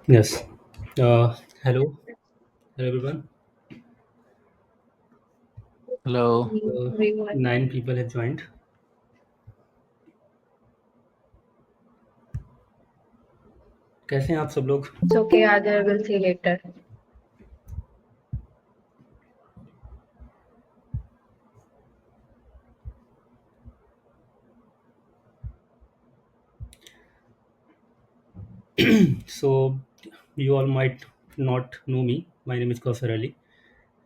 Yes. Hello. Hello, everyone. Hello. Everyone. 9 people have joined. कैसे हैं आप सब लोग? It's okay, Adar. We'll see later. So, you all might not know me. My name is Kausar Ali,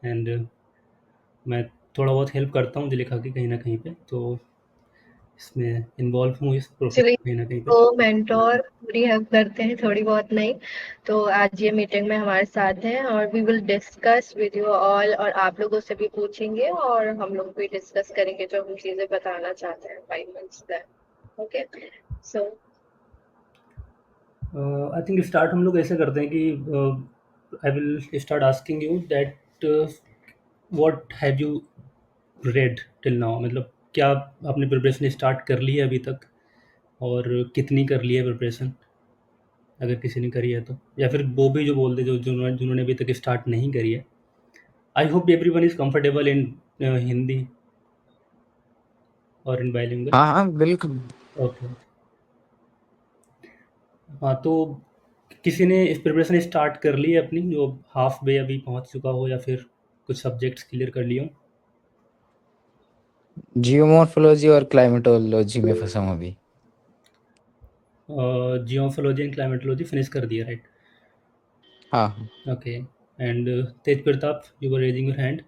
and मैं थोड़ा बहुत help करता हूँ दिलिखा की कहीं ना कहीं पे, तो इसमें इन्वॉल्व हूँ इस प्रोसेस Actually, कहीं ना कहीं पे। वो मेंटोर पूरी हेल्प करते हैं, थोड़ी बहुत नहीं। तो आज ये मीटिंग में हमारे साथ हैं और we will discuss with you all, और आप लोगों से भी पूछेंगे और हम लोग भी डिस्कस करेंगे जो हम चीजें बताना चाहते हैं 5 months तक। Okay, so I think start हम लोग ऐसे करते हैं कि I will start asking you that what have you read till now, मतलब क्या आपने प्रिपरेशन स्टार्ट कर ली है अभी तक, और कितनी कर ली है प्रिपरेशन, अगर किसी ने करी है तो, या फिर वो भी जो बोल दे जो जिन्होंने जिन्होंने अभी तक स्टार्ट नहीं करी है। I hope everyone is comfortable in Hindi और इन बाइलिंगुअल। हाँ हाँ बिल्कुल। ओके। हाँ, तो किसी ने इस प्रिपरेशन स्टार्ट कर ली है अपनी, जो हाफ वे अभी पहुंच चुका हो या फिर कुछ सब्जेक्ट्स क्लियर कर लिए हो? जियोमॉर्फोलॉजी और क्लाइमेटोलॉजी में फंसा हूँ अभी। जियोफोलॉजी एंड क्लाइमेटोलॉजी फिनिश कर दिया, राइट? हाँ। Okay. And Tej Pratap, you were raising your hand,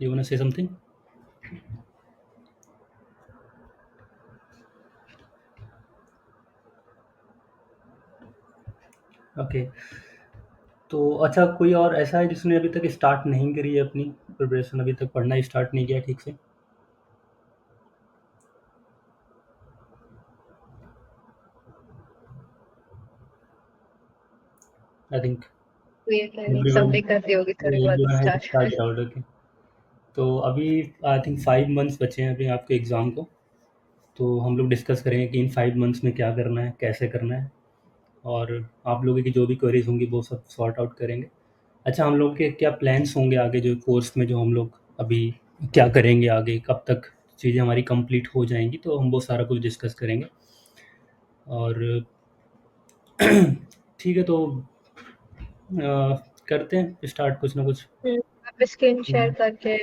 you want to say something? Okay. तो अच्छा, कोई और ऐसा है जिसने अभी तक स्टार्ट नहीं करी है अपनी प्रिपरेशन, अभी तक पढ़ना स्टार्ट नहीं किया ठीक से? आई थिंक ये कह एवरीवन सबने कर दी होगी थोड़ी बहुत everyone has start. Started out. Okay. तो अभी आई थिंक 5 मंथ्स बचे हैं अभी आपके एग्ज़ाम को, तो हम लोग डिस्कस करेंगे कि इन 5 मंथ्स में क्या करना है, कैसे करना है, और आप लोगों की जो भी क्वेरीज़ होंगी वो सब सॉर्ट आउट करेंगे। अच्छा, हम लोग के क्या प्लान्स होंगे आगे, जो कोर्स में जो हम लोग अभी क्या करेंगे आगे, कब तक चीज़ें हमारी कंप्लीट हो जाएँगी, तो हम वो सारा कुछ डिस्कस करेंगे। और ठीक है, तो करते हैं स्टार्ट कुछ ना कुछ। आप स्क्रीन शेयर हुँ। करके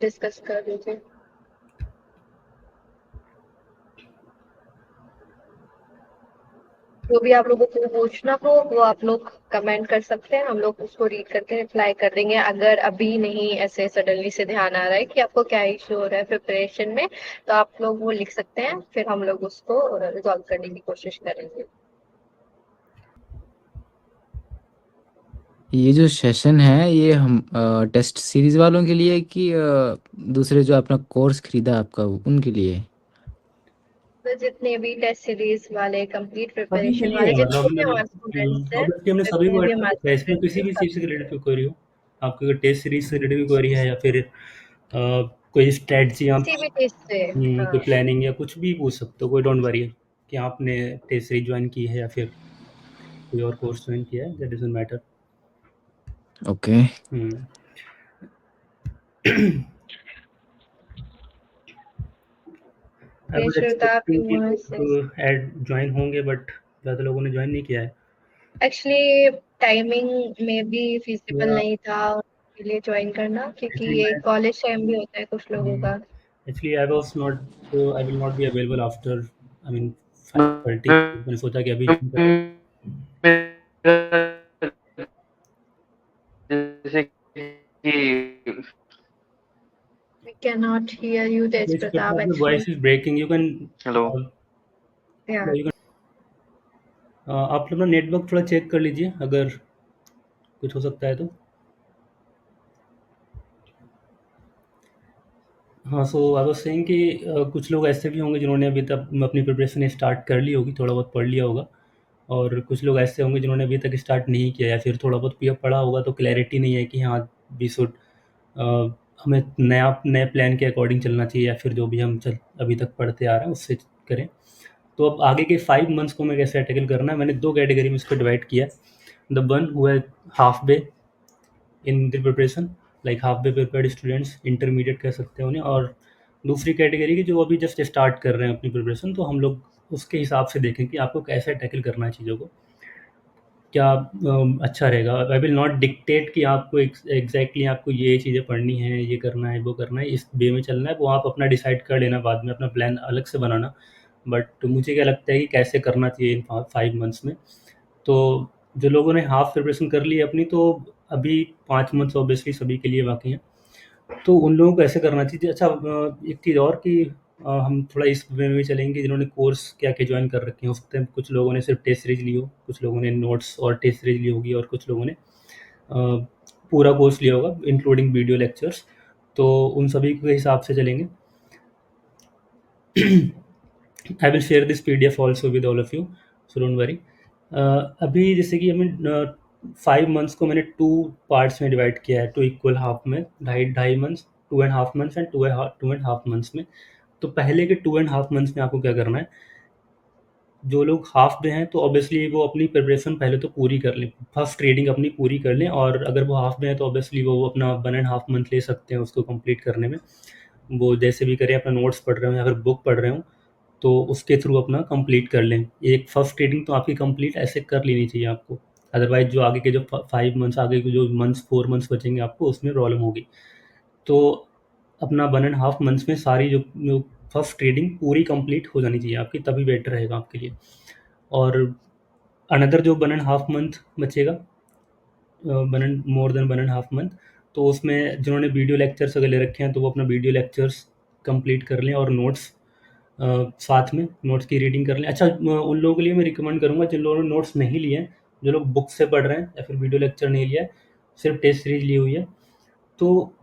डिस्कस कर दीजिए। जो भी आप लोगों को पूछना हो वो आप लोग कमेंट कर सकते हैं, हम लोग उसको रीड करके रिप्लाई कर देंगे। अगर अभी नहीं ऐसे सडनली से ध्यान आ रहा है कि आपको क्या इशू हो रहा है प्रिपरेशन में, तो आप लोग वो लिख सकते हैं, फिर हम लोग उसको रिजॉल्व करने की कोशिश करेंगे। ये जो सेशन है ये हम टेस्ट सीरीज वालों के लिए कि दूसरे जो अपना कोर्स खरीदा आपका उनके लिए? तो जितने भी टेस्ट सीरीज वाले, कंप्लीट सभी के प्रिपरेशन लिए वाले, है, जितने भी मतलब हमारे स्टूडेंट्स हैं, ऑब्वियसली हमने सभी जितने को भी ऐड कर हमारे रखा है इसमें, स्टूडेंट्स किसी हैं भी चीज़ से सब। रिलेटेड कोई क्वेरी हो, आपकी अगर टेस्ट सीरीज से रिलेटेड कोई क्वेरी है, या फिर कोई स्ट्रेटजी आप किसी भी चीज से। कोई हाँ। प्लानिंग या कुछ भी पूछ सकते हो, कोई डोंट वरी कि आपने टेस्ट सीरीज ज्वाइन की है या फिर कोई और कोर्स ज्वाइन किया है, that doesn't matter. Okay. Hmm. I was Shweta, आप एक्सपेक्टिंग कि वहाँ से लोग ऐड ज्वाइन होंगे, बट ज़्यादा लोगों ने ज्वाइन नहीं किया है। एक्चुअली टाइमिंग में भी फिजिबल या नहीं था उनके लिए ज्वाइन करना, क्योंकि एक्चुअली ये मैं कॉलेज टाइम भी होता है कुछ लोगों का। Actually I was not, I will not be available after, I mean 5:30। मैंने सोचा कि अभी ज्वाइन कर लें। जैसे कि we can not hear you Tej Tej Pratap Pratap, your actually. Voice is breaking, you can hello. या आप अपना नेटवर्क थोड़ा चेक कर लीजिए, अगर कुछ हो सकता है तो। हाँ, सो आई वाज़ सेइंग कि कुछ लोग ऐसे भी होंगे जिन्होंने अभी तक अपनी प्रिपरेशन स्टार्ट कर ली होगी, थोड़ा बहुत पढ़ लिया होगा, और कुछ लोग ऐसे होंगे जिन्होंने अभी तक स्टार्ट नहीं किया, या फिर थोड़ा बहुत पढ़ा होगा तो क्लैरिटी नहीं है कि हाँ, वी शुड हमें नए प्लान के अकॉर्डिंग चलना चाहिए, या फिर जो भी हम अभी तक पढ़ते आ रहे हैं उससे करें। तो अब आगे के 5 मंथ्स को मैं कैसे टैकल करना है, मैंने 2 कैटेगरी में इसको डिवाइड किया है। The one who has half way in the preparation, like half way prepared students, intermediate कह सकते हैं उन्हें, और दूसरी कैटेगरी की जो अभी जस्ट स्टार्ट कर रहे हैं अपनी प्रिपरेशन। तो हम लोग उसके हिसाब से देखें कि आपको कैसे टैकल करना है चीज़ों को, क्या अच्छा रहेगा। आई विल नॉट डिक्टेट कि आपको एग्जैक्टली आपको ये चीज़ें पढ़नी है, ये करना है, वो करना है, इस वे में चलना है, वो आप अपना डिसाइड कर लेना बाद में, अपना प्लान अलग से बनाना। बट मुझे क्या लगता है कि कैसे करना चाहिए इन 5 मंथ्स में। तो जो लोगों ने हाफ प्रिपरेशन कर ली है अपनी, तो अभी 5 मंथ्स ऑब्वियसली सभी के लिए बाकी हैं, तो उन लोगों को ऐसे करना चाहिए। अच्छा, एक चीज़ और कि हम थोड़ा इस वे में चलेंगे, जिन्होंने कोर्स क्या क्या ज्वाइन कर रखे हैं। हो सकता है कुछ लोगों ने सिर्फ टेस्ट सीरीज ली हो, कुछ लोगों ने नोट्स और टेस्ट सीरीज ली होगी, और कुछ लोगों ने पूरा कोर्स लिया होगा इंक्लूडिंग वीडियो लेक्चर्स। तो उन सभी के हिसाब से चलेंगे। I will share this PDF also with all of you, so don't worry. अभी जैसे कि हमें 5 मंथ्स को मैंने 2 पार्ट्स में डिवाइड किया है, 2 इक्वल हाफ में, ढाई ढाई मंथ्स, 2.5 मंथ्स एंड 2.5 मंथ्स में। तो पहले के 2.5 मंथ्स में आपको क्या करना है, जो लोग हाफ में हैं तो ऑब्वियसली वो अपनी प्रिपरेशन पहले तो पूरी कर लें, फर्स्ट रीडिंग अपनी पूरी कर लें, और अगर वो हाफ में है तो ऑब्वियसली वो अपना 1.5 मंथ ले सकते हैं उसको कंप्लीट करने में। वो जैसे भी करें, अपना नोट्स पढ़ रहे हो या फिर बुक पढ़ रहे हो, तो उसके थ्रू अपना कंप्लीट कर लें। एक फर्स्ट रीडिंग तो आपकी कंप्लीट ऐसे कर लेनी चाहिए आपको, अदरवाइज जो आगे के जो 5 मंथ्स, आगे के जो मंथ्स 4 मंथ्स बचेंगे आपको, उसमें प्रॉब्लम होगी। तो अपना 1.5 मंथ्स में सारी जो फर्स्ट रीडिंग पूरी कंप्लीट हो जानी चाहिए आपकी, तभी बेटर रहेगा आपके लिए। और अनदर जो 1.5 मंथ बचेगा, मोर देन 1.5 मंथ, तो उसमें जिन्होंने वीडियो लेक्चर्स अगर ले रखे हैं तो वो अपना वीडियो लेक्चर्स कंप्लीट कर लें, और नोट्स साथ में नोट्स की रीडिंग कर लें। अच्छा, उन लोगों के लिए मैं रिकमेंड करूँगा जिन लोगों ने नोट्स नहीं लिए हैं, जो लोग बुक से पढ़ रहे हैं या फिर वीडियो लेक्चर नहीं लिया है, सिर्फ टेस्ट सीरीज ली हुई है, तो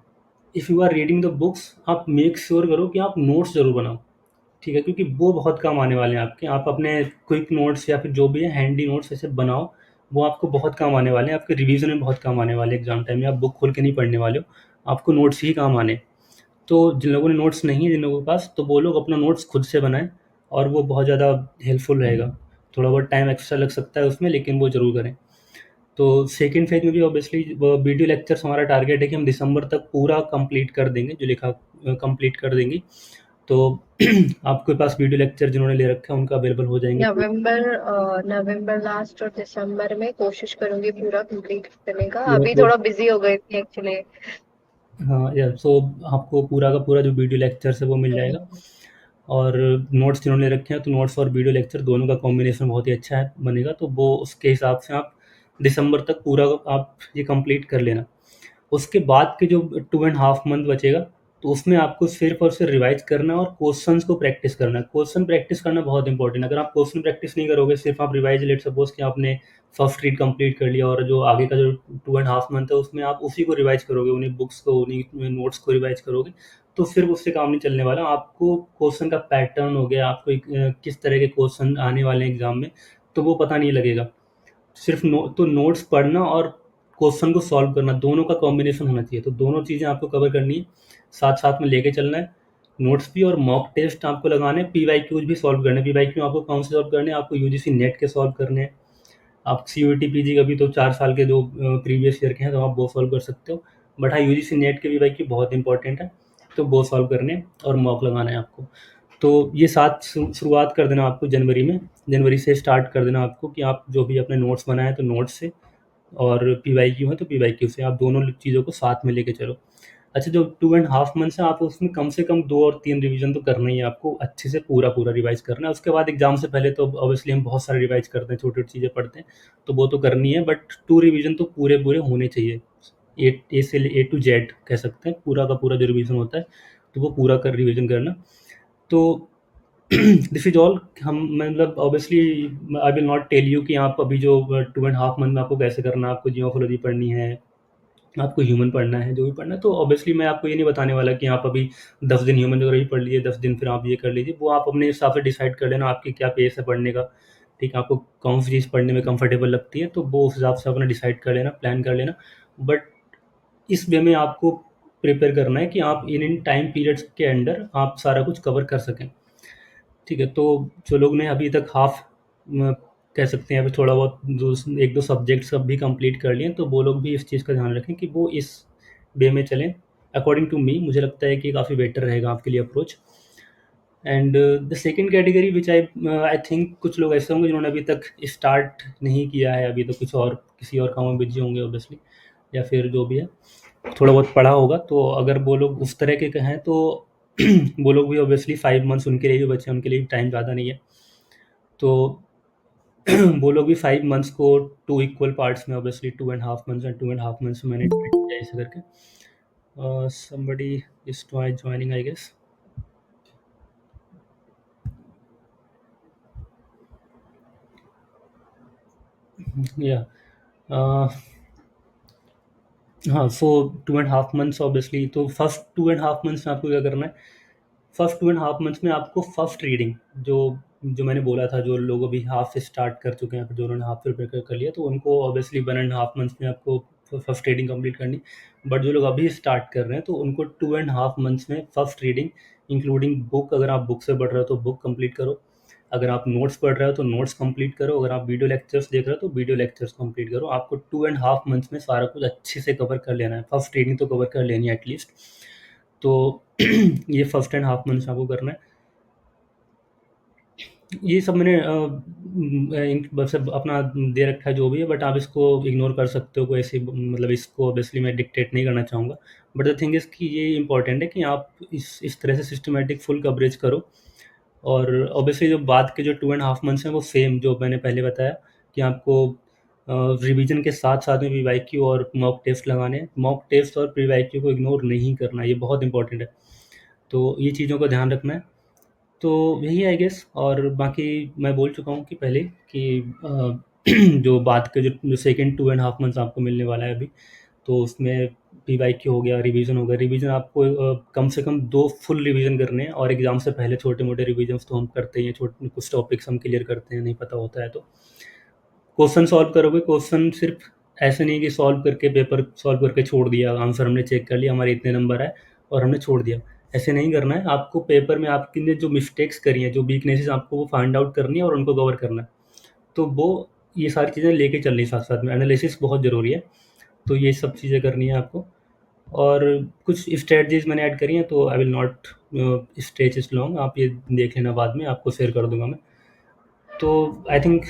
if you are reading the books, आप मेक श्योर करो कि आप नोट्स ज़रूर बनाओ, ठीक है? क्योंकि वो बहुत काम आने वाले हैं आपके। आप अपने क्विक नोट्स या फिर जो भी है हैंडी नोट्स ऐसे बनाओ, वो आपको बहुत काम आने वाले हैं, आपके रिवीजन में बहुत काम आने वाले हैं। एग्जाम टाइम में आप बुक खोल के नहीं पढ़ने वाले हो, आपको नोट्स ही काम आने हैं। तो जिन लोगों ने नोट्स नहीं है, जिन लोगों के पास, तो वो लोग अपना नोट्स खुद से बनाएं, और वो बहुत ज़्यादा हेल्पफुल रहेगा। थोड़ा बहुत टाइम एक्स्ट्रा लग सकता है उसमें, लेकिन वो ज़रूर करें। तो सेकंड फेज में भी ऑब्वियसली वीडियो लेक्चर्स हमारा टारगेट है कि हम दिसंबर तक पूरा कंप्लीट कर देंगे, जो लिखा कंप्लीट कर देंगे। तो आपके पास वीडियो लेक्चर जिन्होंने ले रखा है उनका अवेलेबल हो जाएंगे। नवंबर लास्ट और दिसंबर में कोशिश करूंगी पूरा कंप्लीट करने का। पूरा अभी पूरा थोड़ा बिजी हो गई थी एक्चुअली। हाँ या सो आपको पूरा का पूरा जो वीडियो लेक्चर्स है वो मिल जाएगा। और नोट्स जिन्होंने रखे हैं, तो नोट्स और वीडियो लेक्चर दोनों का कॉम्बिनेशन बहुत ही अच्छा है बनेगा, तो वो उसके हिसाब से आप दिसंबर तक पूरा आप ये कंप्लीट कर लेना। उसके बाद के जो 2.5 मंथ बचेगा, तो उसमें आपको सिर्फ और सिर्फ रिवाइज करना है और क्वेश्चंस को प्रैक्टिस करना है। क्वेश्चन प्रैक्टिस करना बहुत इंपॉर्टेंट है। अगर आप क्वेश्चन प्रैक्टिस नहीं करोगे, सिर्फ आप रिवाइज, लेट सपोज कि आपने फर्स्ट रीड कंप्लीट कर लिया, और जो आगे का जो 2.5 मंथ है उसमें आप उसी को रिवाइज करोगे, उन्हीं बुक्स को, उन्हीं नोट्स को रिवाइज करोगे, तो फिर उससे काम नहीं चलने वाला। आपको क्वेश्चन का पैटर्न हो गया, आपको किस तरह के क्वेश्चन आने वाले हैं एग्जाम में, तो वो पता नहीं लगेगा। सिर्फ तो नोट्स पढ़ना और क्वेश्चन को सॉल्व करना, दोनों का कॉम्बिनेशन होना चाहिए। तो दोनों चीज़ें आपको कवर करनी है, साथ साथ में लेके चलना है। नोट्स भी और मॉक टेस्ट आपको लगाने हैं, PYQs भी सॉल्व करने हैं। PYQ आपको कौन से सॉल्व करने हैं? आपको UGC नेट के सॉल्व करने हैं। आप CUET PG का भी तो 4 साल के जो प्रीवियस ईयर के हैं, तो आप वो सॉल्व कर सकते हो। बट हाँ, UGC नेट के PYQ बहुत इंपॉर्टेंट है, तो वो सॉल्व करने हैं और मॉक लगाना है आपको। तो ये साथ शुरुआत कर देना आपको जनवरी में, जनवरी से स्टार्ट कर देना आपको कि आप जो भी अपने नोट्स बनाएं तो नोट्स से, और PYQ है तो PYQ से, आप दोनों चीज़ों को साथ में लेके चलो। अच्छा, जो 2.5 मंथ्स है, आप उसमें कम से कम 2 और 3 रिवीजन तो करना ही है आपको, अच्छे से पूरा पूरा रिवाइज करना है। उसके बाद एग्जाम से पहले तो ऑब्वियसली हम बहुत सारे रिवाइज करते हैं, छोटी छोटी चीज़ें पढ़ते हैं, तो वो तो करनी है, बट 2 रिवीजन तो पूरे पूरे होने चाहिए। ए से A to Z कह सकते हैं, पूरा का पूरा जो रिवीजन होता है, तो वो पूरा कर रिवीजन करना। तो दिस इज ऑल। हम मतलब obviously I will not tell you कि आप अभी जो 2.5 मंथ में आपको कैसे करना है, आपको जियोफोलॉजी पढ़नी है, आपको ह्यूमन पढ़ना है, जो भी पढ़ना है। तो ऑब्वियसली मैं आपको ये नहीं बताने वाला कि आप अभी 10 दिन ह्यूमन जोग्राफी पढ़ लीजिए, 10 दिन फिर आप ये कर लीजिए। वो आप अपने हिसाब से डिसाइड कर लेना, आपकी क्या पेस है पढ़ने का, ठीक है? आपको कौन सी चीज़ पढ़ने में कंफर्टेबल लगती है, तो वो उस हिसाब से अपना डिसाइड कर लेना, प्लान कर लेना। बट इस वे में आपको प्रिपेयर करना है कि आप इन टाइम पीरियड्स के अंडर आप सारा कुछ कवर कर सकें, ठीक है, तो जो लोग ने अभी तक हाफ कह सकते हैं, अभी थोड़ा बहुत जो 1-2 सब्जेक्ट्स अब भी कंप्लीट कर लिए हैं, तो वो लोग भी इस चीज़ का ध्यान रखें कि वो इस वे में चलें। अकॉर्डिंग टू मी मुझे लगता है कि काफ़ी बेटर रहेगा आपके लिए approach. And the second category which I think कुछ लोग ऐसे होंगे जिन्होंने अभी तक स्टार्ट नहीं किया है, अभी तो कुछ और किसी और काम में बिजी होंगे ऑब्वियसली, या फिर जो भी है थोड़ा बहुत पढ़ा होगा। तो अगर वो लोग उस तरह के हैं तो वो लोग भी ऑब्वियसली 5 मंथ्स उनके लिए भी बचे हैं, उनके लिए टाइम ज़्यादा नहीं है। तो वो लोग भी 5 मंथ्स को 2 इक्वल पार्ट्स में, ऑब्वियसली 2.5 मंथ्स एंड 2.5 मंथ्स में मैंने डिवाइड किया ऐसे करके। Somebody is joining I guess. या हाँ, सो 2.5 मंथ्स ऑब्वियसली, तो फर्स्ट 2.5 मंथ्स में आपको क्या करना है, फर्स्ट 2.5 मंथ्स में आपको फर्स्ट रीडिंग जो जो मैंने बोला था, जो लोग अभी हाफ से स्टार्ट कर चुके हैं, फिर जो उन्होंने हाफ प्रिपेयर कर लिया, तो उनको ऑब्वियसली 1.5 मंथ्स में आपको फर्स्ट रीडिंग कंप्लीट करनी। बट जो लोग अभी स्टार्ट कर रहे हैं तो उनको 2.5 मंथ्स में फर्स्ट रीडिंग इंक्लूडिंग बुक, अगर आप बुक से पढ़ रहे हो तो बुक कंप्लीट करो, अगर आप नोट्स पढ़ रहे हो तो नोट्स कंप्लीट करो, अगर आप वीडियो लेक्चर्स देख रहे हो तो वीडियो लेक्चर्स कंप्लीट करो। आपको 2.5 मंथ्स में सारा कुछ अच्छे से कवर कर लेना है, फर्स्ट रीडिंग तो कवर कर लेनी है एटलीस्ट। तो ये फर्स्ट एंड हाफ मंथ्स आपको करना है। ये सब मैंने बस अब अपना दे रखा है जो भी है, बट आप इसको इग्नोर कर सकते हो, कोई ऐसी मतलब इसको ऑब्वियसली मैं डिक्टेट नहीं करना चाहूँगा। बट द थिंग इज़ कि ये इंपॉर्टेंट है कि आप इस तरह से सिस्टमेटिक फुल कवरेज करो। और ऑब्वियसली जो बाद के जो 2.5 मंथ्स हैं वो सेम जो मैंने पहले बताया कि आपको रिवीजन के साथ साथ में पीवाईक्यू और मॉक टेस्ट लगाने हैं। मॉक टेस्ट और पीवाईक्यू को इग्नोर नहीं करना है, ये बहुत इंपॉर्टेंट है। तो ये चीज़ों का ध्यान रखना है। तो यही आई गेस, और बाकी मैं बोल चुका हूँ कि पहले कि जो बाद के जो सेकंड 2.5 मंथ्स आपको मिलने वाला है अभी, तो उसमें पीवाईक्यू हो गया, रिवीजन हो गया। रिवीजन आपको कम से कम 2 फुल रिवीजन करने हैं, और एग्ज़ाम से पहले छोटे-मोटे रिवीजन्स तो हम करते ही हैं, छोटे कुछ टॉपिक्स हम क्लियर करते हैं, नहीं पता होता है तो। क्वेश्चन सॉल्व करोगे, क्वेश्चन सिर्फ ऐसे नहीं कि सॉल्व करके पेपर सॉल्व करके छोड़ दिया, आंसर हमने चेक कर लिया, हमारे इतने नंबर आए और हमने छोड़ दिया, ऐसे नहीं करना है। आपको पेपर में आपने जो मिस्टेक्स करी हैं, जो वीकनेसेस, आपको वो फाइंड आउट करनी है और उनको कवर करना है। तो वो ये सारी चीज़ें लेके चलनी साथ साथ में, एनालिसिस बहुत ज़रूरी है। तो ये सब चीज़ें करनी है आपको, और कुछ स्ट्रेटजीज मैंने ऐड करी हैं, तो आई will not stretch it long, आप ये देख लेना, बाद में आपको शेयर कर दूंगा मैं। तो I think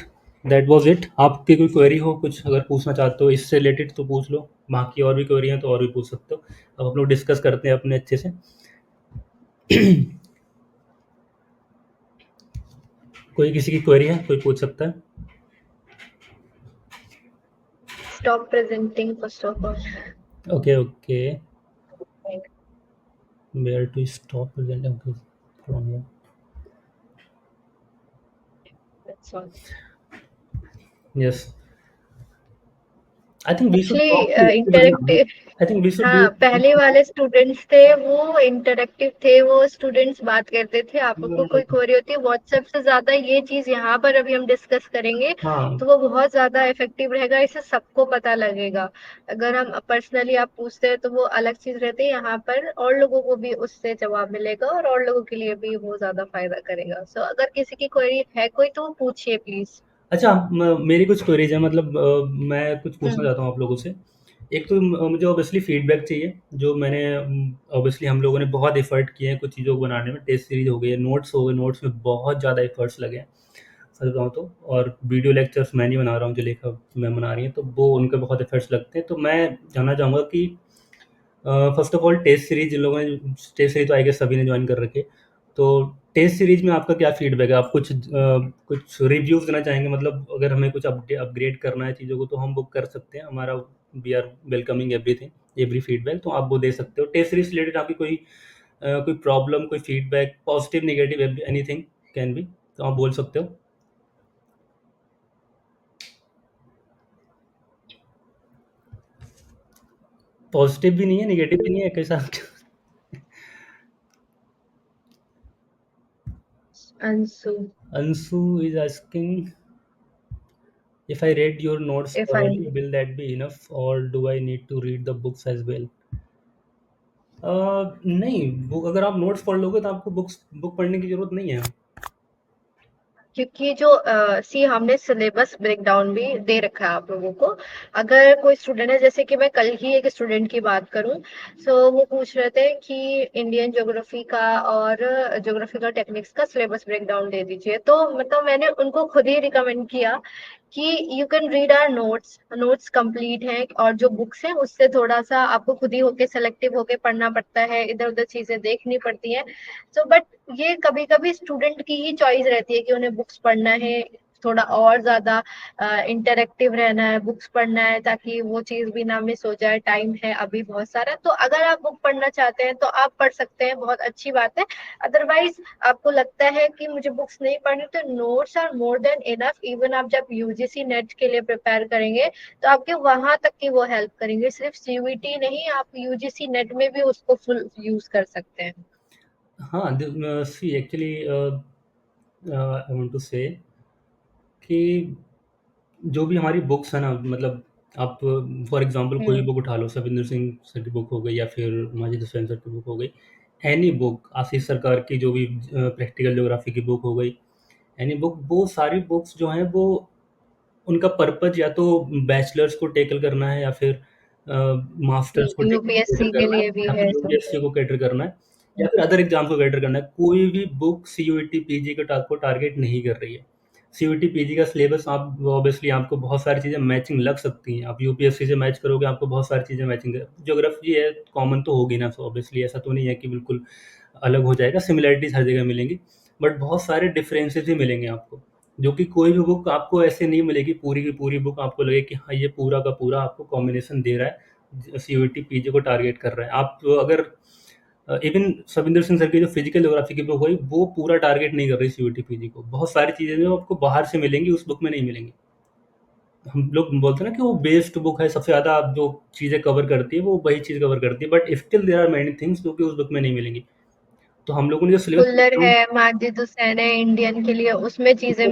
that was it. आपकी कोई क्वेरी हो, कुछ अगर पूछना चाहते हो इससे रिलेटेड तो पूछ लो, बाकी और भी क्वेरी हैं तो और भी पूछ सकते हो। अब हम लोग डिस्कस करते हैं अपने अच्छे से। कोई किसी की क्वेरी है, कोई पूछ सकता है। Stop presenting first of all. Okay okay, where to stop presenting from here. That's all. Yes, I think we should Actually, talk to, interactive. I think we should do. हाँ, पहले वाले स्टूडेंट्स थे वो इंटरेक्टिव थे, वो students बात करते थे। आपको कोई क्वेरी होती है व्हाट्सएप से ज्यादा ये चीज यहाँ पर अभी हम डिस्कस करेंगे, हाँ तो वो बहुत ज्यादा इफेक्टिव रहेगा, इससे सबको पता लगेगा। अगर हम पर्सनली आप पूछते हैं तो वो अलग चीज रहती है, यहाँ पर और लोगों को भी उससे जवाब मिलेगा और लोगों के लिए भी वो ज्यादा फायदा करेगा। सो अगर किसी की क्वेरी है कोई तो वो पूछिए प्लीज। अच्छा, मेरी कुछ क्वेरीज है, मतलब मैं कुछ पूछना हम्म। चाहता हूँ आप लोगों से। एक तो मुझे ऑब्वियसली फीडबैक चाहिए, जो मैंने ऑब्वियसली हम लोगों ने बहुत एफर्ट किए हैं कुछ चीज़ों को बनाने में, टेस्ट सीरीज हो गई, नोट्स हो गए, नोट्स में बहुत ज़्यादा एफर्ट्स लगे हैं सच बताऊँ तो। और वीडियो लेक्चर्स मैं नहीं बना रहा हूँ, जो लेखा मैं बना रही है, तो वो उनके बहुत एफर्ट्स लगते हैं। तो मैं जानना चाहूँगा कि first of all test series, जिन लोगों ने टेस्ट सीरीज तो आई गेस सभी ने ज्वाइन कर रखी है, तो टेस्ट सीरीज में आपका क्या फीडबैक है? आप कुछ रिव्यूज देना चाहेंगे? मतलब अगर हमें कुछ अपग्रेड करना है चीज़ों को तो हम वो कर सकते हैं, हमारा we are welcoming everything, every feedback, तो आप वो दे सकते हो। टेस्ट सीरीज रिलेटेड आपकी कोई प्रॉब्लम, कोई feedback, positive negative, anything can be, तो आप बोल सकते हो। पॉजिटिव भी नहीं है, नेगेटिव भी नहीं है, कैसा? Anshu, Anshu is asking, if I read your notes if I thoroughly, will that be enough, or do I need to read the books as well? नहीं, बुक अगर आप नोट्स पढ़ लोगे तो आपको बुक पढ़ने की ज़रूरत नहीं है। क्योंकि जो हमने सिलेबस ब्रेकडाउन भी दे रखा है आप लोगों को। अगर कोई स्टूडेंट है, जैसे कि मैं कल ही एक स्टूडेंट की बात करूं, वो पूछ रहे थे कि इंडियन ज्योग्राफी का और ज्योग्राफिकल टेक्निक्स का सिलेबस ब्रेकडाउन दे दीजिए। तो मतलब मैंने उनको खुद ही रिकमेंड किया कि you can read our notes. Notes complete हैं, और जो बुक्स हैं उससे थोड़ा सा आपको खुद ही होके सेलेक्टिव होके पढ़ना पड़ता है, इधर उधर चीजें देखनी पड़ती हैं। बट ये कभी कभी स्टूडेंट की ही चॉइस रहती है कि उन्हें बुक्स पढ़ना है, थोड़ा और ज्यादा इंटरेक्टिव रहना है, बुक्स पढ़ना है, ताकि वो चीज भी ना मिस हो जाए। टाइम है अभी बहुत सारा, तो अगर आप बुक पढ़ना चाहते हैं तो आप पढ़ सकते हैं, बहुत अच्छी बात है। अदरवाइज आपको लगता है कि मुझे बुक्स नहीं पढ़नी, तो notes are more than enough. Even आप जब यूजीसी नेट के लिए प्रिपेयर करेंगे तो आपके वहां तक की वो हेल्प करेंगे, सिर्फ सीयूईटी नहीं, आप यूजीसी नेट में भी उसको फुल यूज कर सकते हैं। हाँ, सी एक्चुअली आई वांट टू से कि जो भी हमारी बुक्स है ना, मतलब आप फॉर एग्जांपल कोई भी हम्म। बुक उठा लो, सविंदर सिंह सर की बुक हो गई या फिर माजिद हुसैन सर की बुक हो गई, एनी बुक, आशीष सरकार की जो भी प्रैक्टिकल ज्योग्राफी की बुक हो गई, एनी बुक, वो सारी बुक्स जो हैं वो उनका पर्पज या तो बैचलर्स को टैकल करना है या फिर मास्टर्स को कैटर यूपीएससी के करना है लिए भी या फिर है सब। यूपीएससी को कैटर करना है या फिर अदर एग्जाम्स को कैटर करना है। कोई भी बुक सीयूईटी पीजी को टारगेट नहीं कर रही है। सीयूईटी पीजी का सिलेबस आप ऑब्वियसली आपको बहुत सारी चीज़ें मैचिंग लग सकती हैं, आप यूपीएससी से मैच करोगे आपको बहुत सारी चीज़ें मैचिंग, ज्योग्राफी है कॉमन तो होगी ना, तो ऑब्वियसली ऐसा तो नहीं है कि बिल्कुल अलग हो जाएगा, सिमिलैरिटीज हर जगह मिलेंगी, बट बहुत सारे डिफरेंसेस भी मिलेंगे आपको, जो कि कोई भी बुक आपको ऐसे नहीं मिलेगी पूरी की पूरी बुक आपको लगे कि हाँ ये पूरा का पूरा आपको कॉम्बिनेशन दे रहा है, सीयूईटी पीजी को टारगेट कर रहा है। आप अगर इवन सविंदर सिंह सर की जो फिजिकल ज्योग्राफी की बुक हुई वो पूरा टारगेट नहीं कर रही सीयूईटी पीजी को, बहुत सारी चीज़ें जो आपको बाहर से मिलेंगी उस बुक में नहीं मिलेंगी। हम लोग बोलते हैं ना कि वो बेस्ड बुक है, सबसे ज़्यादा जो चीज़ें कवर करती है वो वही चीज़ कवर करती है, but still there are many things जो कि उस बुक में नहीं मिलेंगी। तो हम लोगों ने जो फुल्लर सिलेबस है, माजिद हुसैन है इंडियन के लिए, उसमें चीजें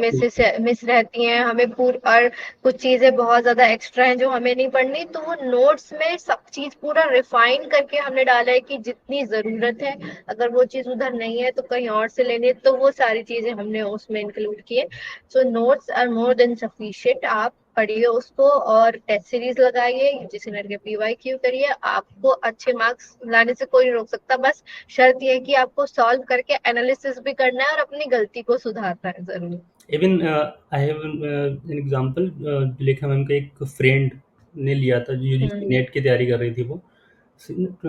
मिस रहती हैं हमें पूरी, और कुछ चीजें बहुत ज्यादा एक्स्ट्रा हैं जो हमें नहीं पढ़नी, तो वो नोट्स में सब चीज पूरा रिफाइन करके हमने डाला है कि जितनी जरूरत है, अगर वो चीज उधर नहीं है तो कहीं और से लेनी है, तो वो सारी चीजें हमने उसमें इंक्लूड की है। So notes are more than sufficient. आप पढ़िए उसको और टेस्ट सीरीज लगाइए, यूजीसी नेट के पीवाईक्यू करिए, आपको अच्छे मार्क्स लाने से कोई नहीं रोक सकता। बस शर्त यह है कि आपको सॉल्व करके एनालिसिस भी करना है और अपनी गलती को सुधारना है जरूर। Even I have an example, Zulekha ma'am का एक फ्रेंड ने लिया था जो यूजीसी हम्म। नेट की तैयारी कर रही थी, वो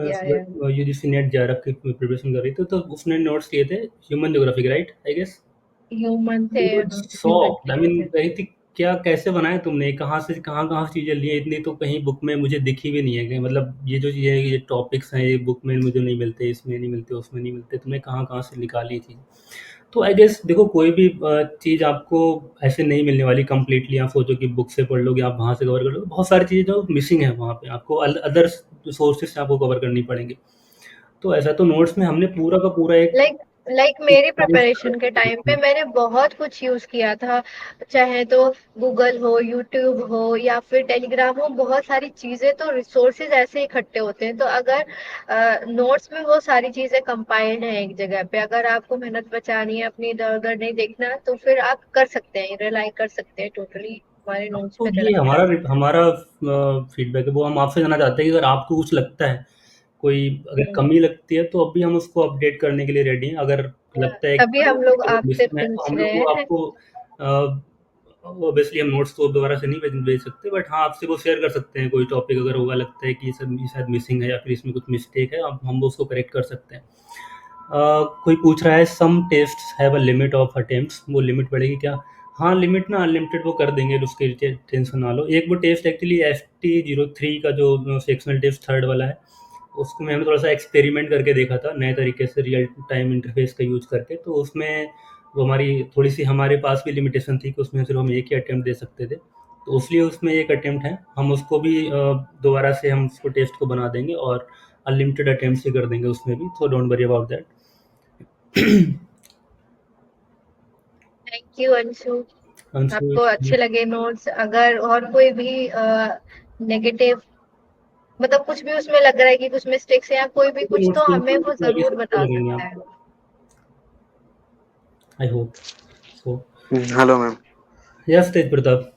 या यूजीसी नेट जेआरएफ की प्रिपरेशन कर रही थी, तो उसने नोट्स लिए थे human geography, right I guess. Human थे, ह्यूमन शॉक्ड, के आई लिए मीन थे। कही थी क्या कैसे बनाए तुमने, कहाँ से चीज़ें ली हैं, इतनी तो कहीं बुक में मुझे दिखी भी नहीं है कहीं, मतलब ये जो चीज़ें ये टॉपिक्स हैं ये बुक में मुझे नहीं मिलते, इसमें नहीं मिलते, उसमें नहीं मिलते, तुमने कहाँ से निकाली ये चीज़। तो आई गेस देखो कोई भी चीज़ आपको ऐसे नहीं मिलने वाली कंप्लीटली, आप सोचो कि बुक से पढ़ लोगे आप वहाँ से कवर कर लोगे, बहुत सारी चीज़ें जो मिसिंग है वहाँ पे आपको अदर सोर्सेज से आपको कवर करनी पड़ेंगी। तो ऐसा तो नोट्स में हमने पूरा का पूरा एक लाइक मेरी प्रिपरेशन के टाइम पे मैंने बहुत कुछ यूज किया था, चाहे तो गूगल हो, यूट्यूब हो, या फिर टेलीग्राम हो, बहुत सारी चीजें, तो रिसोर्सेज ऐसे इकट्ठे होते हैं। तो अगर नोट्स में वो सारी चीजें कंपाइल्ड हैं एक जगह पे, अगर आपको मेहनत बचानी है, अपनी इधर उधर नहीं देखना, तो फिर आप कर सकते हैं, रिलाई कर सकते हैं टोटली हमारे नोट्स तो पे ये चढ़कर। हमारा फीडबैक है, वो हम आपसे जानना चाहते हैं कि अगर आपको कुछ लगता है, कोई अगर हम्म। कमी लगती है तो अभी हम उसको अपडेट करने के लिए रेडी हैं। अगर लगता है तभी हम लोग कि आपसे मिसिंग है तो पूछ हम लोग रहे वो हैं। आपको ऑब्वियसली हम नोट्स तो दोबारा से नहीं भेज सकते, बट हाँ आपसे वो शेयर कर सकते हैं, कोई टॉपिक अगर होगा लगता है कि ये शायद मिसिंग है या फिर इसमें कुछ मिस्टेक है, अब हम उसको करेक्ट कर सकते हैं। कोई पूछ रहा है some tests have a limit of attempts, वो लिमिट बढ़ेगी क्या? हाँ, लिमिट ना अनलिमिटेड वो कर देंगे, उसके टेंशन ना लो। एक वो टेस्ट एक्चुअली ST03 का जो सेक्शनल टेस्ट थर्ड वाला है, उसको मैंने थोड़ा सा एक्सपेरिमेंट करके देखा था नए तरीके से, रियल टाइम इंटरफेस का यूज़ करके, तो उसमें वो हमारी थोड़ी सी हमारे पास भी लिमिटेशन थी कि उसमें सिर्फ हम एक ही अटेम्प्ट दे सकते थे, तो इसलिए उसमें एक अटेम्प्ट है, हम उसको भी दोबारा से हम उसको टेस्ट को बना देंगे और अनलिमिटेड अटेम्प्ट ही कर देंगे उसमें भी, तो don't worry about that. Thank you Anshu. Anshu, आपको अच्छे लगे नोट्स? अगर और कोई भी नेगेटिव, मतलब कुछ भी उसमें लग रहा है कि कुछ मिस्टेक्स है या कोई भी कुछ, नोट्स तो हमें वो तो जरूर लगेंगे बता सकता है। आपको, I hope so. Hello ma'am. Yes Tej Pratap.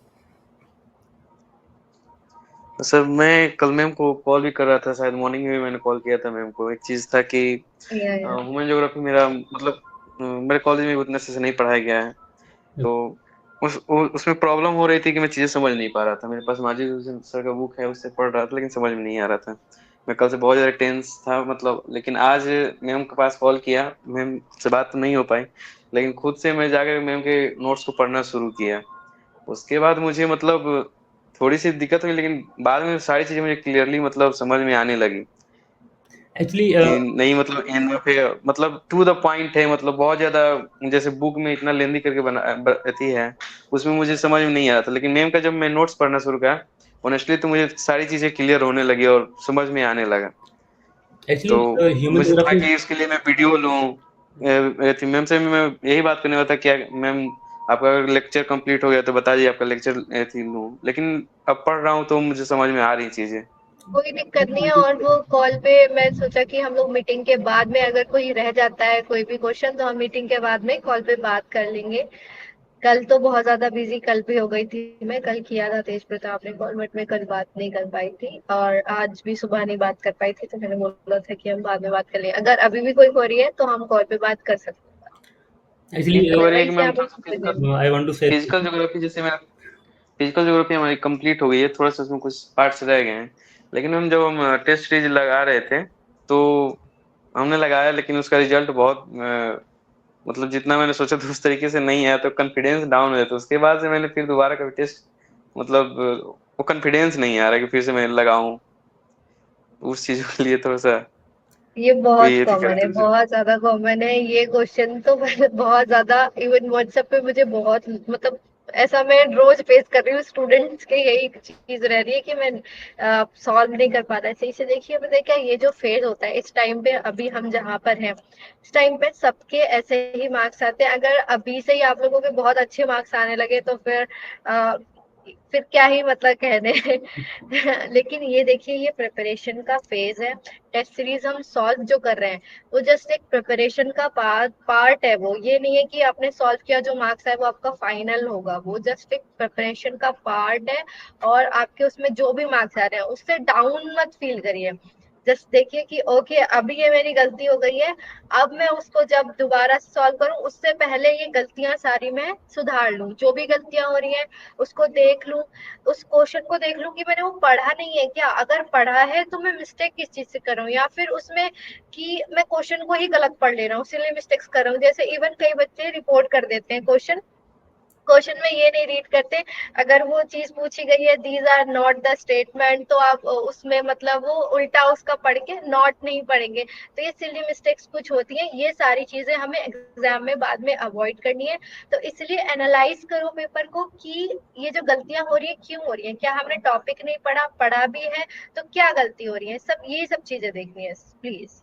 Sir मैं कल मैम को कॉल भी कर रहा था, शायद मॉर्निंग में भी मैंने कॉल किया था मैम को। एक चीज था कि या ह्यूमन ज्योग्राफी मेरा मतलब मेरे कॉलेज में उतने से नहीं पढ़ाया गया है, तो उसमें प्रॉब्लम हो रही थी कि मैं चीजें समझ नहीं पा रहा था। मेरे पास माजिद हुसैन सर का बुक है, उससे पढ़ रहा था लेकिन समझ में नहीं आ रहा था। मैं कल से बहुत ज्यादा टेंस था मतलब, लेकिन आज मैम के पास कॉल किया, मैम से बात तो नहीं हो पाई, लेकिन खुद से मैं जाकर मैम के नोट्स को पढ़ना शुरू किया। उसके बाद मुझे मतलब थोड़ी सी दिक्कत हुई, लेकिन बाद में सारी चीजें मुझे क्लियरली मतलब समझ में आने लगी एक्चुअली कि नहीं मतलब एन पे मतलब टू द पॉइंट है, मतलब बहुत ज्यादा जैसे बुक में इतना लेंदी करके बना अथी है, उसमें मुझे समझ में नहीं आ रहा था। लेकिन मैम का जब मैं नोट्स पढ़ना शुरू किया ऑनेस्टली, तो मुझे सारी चीजें क्लियर होने लगी और समझ में आने लगा। तो एक्चुअली ह्यूमन मुझे था ज्योग्राफी। कि उसके लिए मैं वीडियो लूं। मैम से मैं यही बात करने वाला था, क्या मैम आपका लेक्चर कंप्लीट हो गया तो बता दीजिए आपका लेक्चर थी लूं, लेकिन अब पढ़ रहा हूँ तो मुझे समझ में आ रही चीजें। कोई दिक्कत नहीं है। और वो कॉल पे मैं सोचा कि हम लोग मीटिंग के बाद में अगर कोई रह जाता है कोई भी क्वेश्चन तो हम मीटिंग के बाद में कॉल पे बात कर लेंगे। कल तो बहुत ज्यादा बिजी कल भी हो गई थी। मैं कल किया था तेज प्रताप ने कॉल, बट मैं कल बात नहीं कर पाई थी और आज भी सुबह नहीं बात कर पाई थी, तो मैंने बोला था कि हम बाद में बात कर लें। अगर अभी भी कोई हो रही है तो हम कॉल पे बात कर सकते एक्चुअली हैं, एक और एक अदरवाइज मैम आप लोग आई वांट टू से फिजिकल ज्योग्राफी, जैसे मेरा फिजिकल ज्योग्राफी हमारी कंप्लीट हो गई है, थोड़ा सा उसमें कुछ पार्ट्स रह गए हैं। लेकिन हम जब हम टेस्ट सीरीज लगा रहे थे तो हमने लगाया, लेकिन उसका रिजल्ट बहुत मतलब जितना मैंने सोचा था उस तरीके से नहीं आया, तो कॉन्फिडेंस डाउन हो गया। तो उसके बाद से मैंने फिर दोबारा कभी टेस्ट मतलब वो कॉन्फिडेंस नहीं आ रहा कि फिर से मैं लगाऊं। उस चीज के लिए थोड़ा सा ये बहुत वही कॉमन है, करते थे। बहुत ज्यादा कॉमन है ये क्वेश्चन तो। बहुत ज्यादा इवन व्हाट्सएप पे मुझे बहुत मतलब ऐसा मैं रोज फेस कर रही हूँ। स्टूडेंट्स के यही चीज रह रही है कि मैं सॉल्व नहीं कर पाता है सही से। देखिए पता है क्या, ये जो फेज होता है इस टाइम पे, अभी हम जहाँ पर हैं इस टाइम पे सबके ऐसे ही मार्क्स आते हैं। अगर अभी से ही आप लोगों के बहुत अच्छे मार्क्स आने लगे तो फिर क्या ही मतलब कहने। लेकिन ये देखिए ये प्रिपरेशन का फेज है। टेस्ट सीरीज हम सॉल्व जो कर रहे हैं वो जस्ट एक प्रिपरेशन का पार्ट है। वो ये नहीं है कि आपने सॉल्व किया जो मार्क्स है वो आपका फाइनल होगा, वो जस्ट एक प्रिपरेशन का पार्ट है। और आपके उसमें जो भी मार्क्स आ रहे हैं उससे डाउन मत फील करिए। जस्ट देखिए कि ओके अभी ये मेरी गलती हो गई है, अब मैं उसको जब दोबारा सॉल्व करूं उससे पहले ये गलतियां सारी मैं सुधार लूं। जो भी गलतियां हो रही हैं उसको देख लूं, उस क्वेश्चन को देख लूं कि मैंने वो पढ़ा नहीं है क्या। अगर पढ़ा है तो मैं मिस्टेक किस चीज से कर रहा हूँ, या फिर उसमें कि मैं क्वेश्चन को ही गलत पढ़ ले रहा हूँ इसीलिए मिस्टेक्स कर रहा हूँ। जैसे इवन कई बच्चे रिपोर्ट कर देते हैं क्वेश्चन, क्वेश्चन में ये नहीं रीड करते। अगर वो चीज पूछी गई है these are not the statement, तो आप उसमें मतलब वो उल्टा उसका पढ़ के नॉट नहीं पढ़ेंगे। तो ये सिली मिस्टेक्स कुछ होती हैं, ये सारी चीजें हमें एग्जाम में बाद में अवॉइड करनी है। तो इसलिए एनालाइज करो पेपर को कि ये जो गलतियां हो रही है क्यों हो रही है, क्या हमने टॉपिक नहीं पढ़ा, पढ़ा भी है तो क्या गलती हो रही है, सब ये सब चीजें देखनी है प्लीज।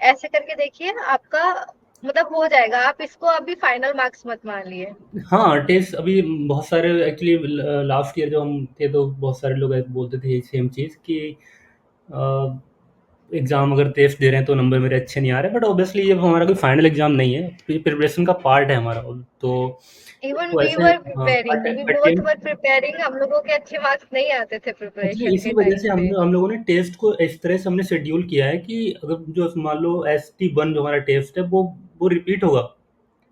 ऐसे करके देखिए आपका मतलब हो जाएगा। आप इसको अभी फाइनल मार्क्स मत मान लिए। हाँ, टेस्ट अभी बहुत सारे एक्चुअली लास्ट ईयर जब हम थे तो बहुत सारे लोग बोलते थे यही सेम चीज़ कि एग्ज़ाम अगर टेस्ट दे रहे हैं तो नंबर मेरे अच्छे नहीं आ रहे, बट ऑब्वियसली ये हमारा कोई फाइनल एग्ज़ाम नहीं है, ये प्रिपरेशन का पार्ट है हमारा। इवन तो वी ऐसे वर हाँ, preparing, we but both were preparing, हम लोगों के अच्छे मार्क्स नहीं आते थे एक्चुअली प्रिपरेशन इसी के वजह टाइम से पे। हम लोगों ने टेस्ट को इस तरह से हमने शेड्यूल किया है कि अगर जो मान लो ST1 जो हमारा टेस्ट है वो रिपीट होगा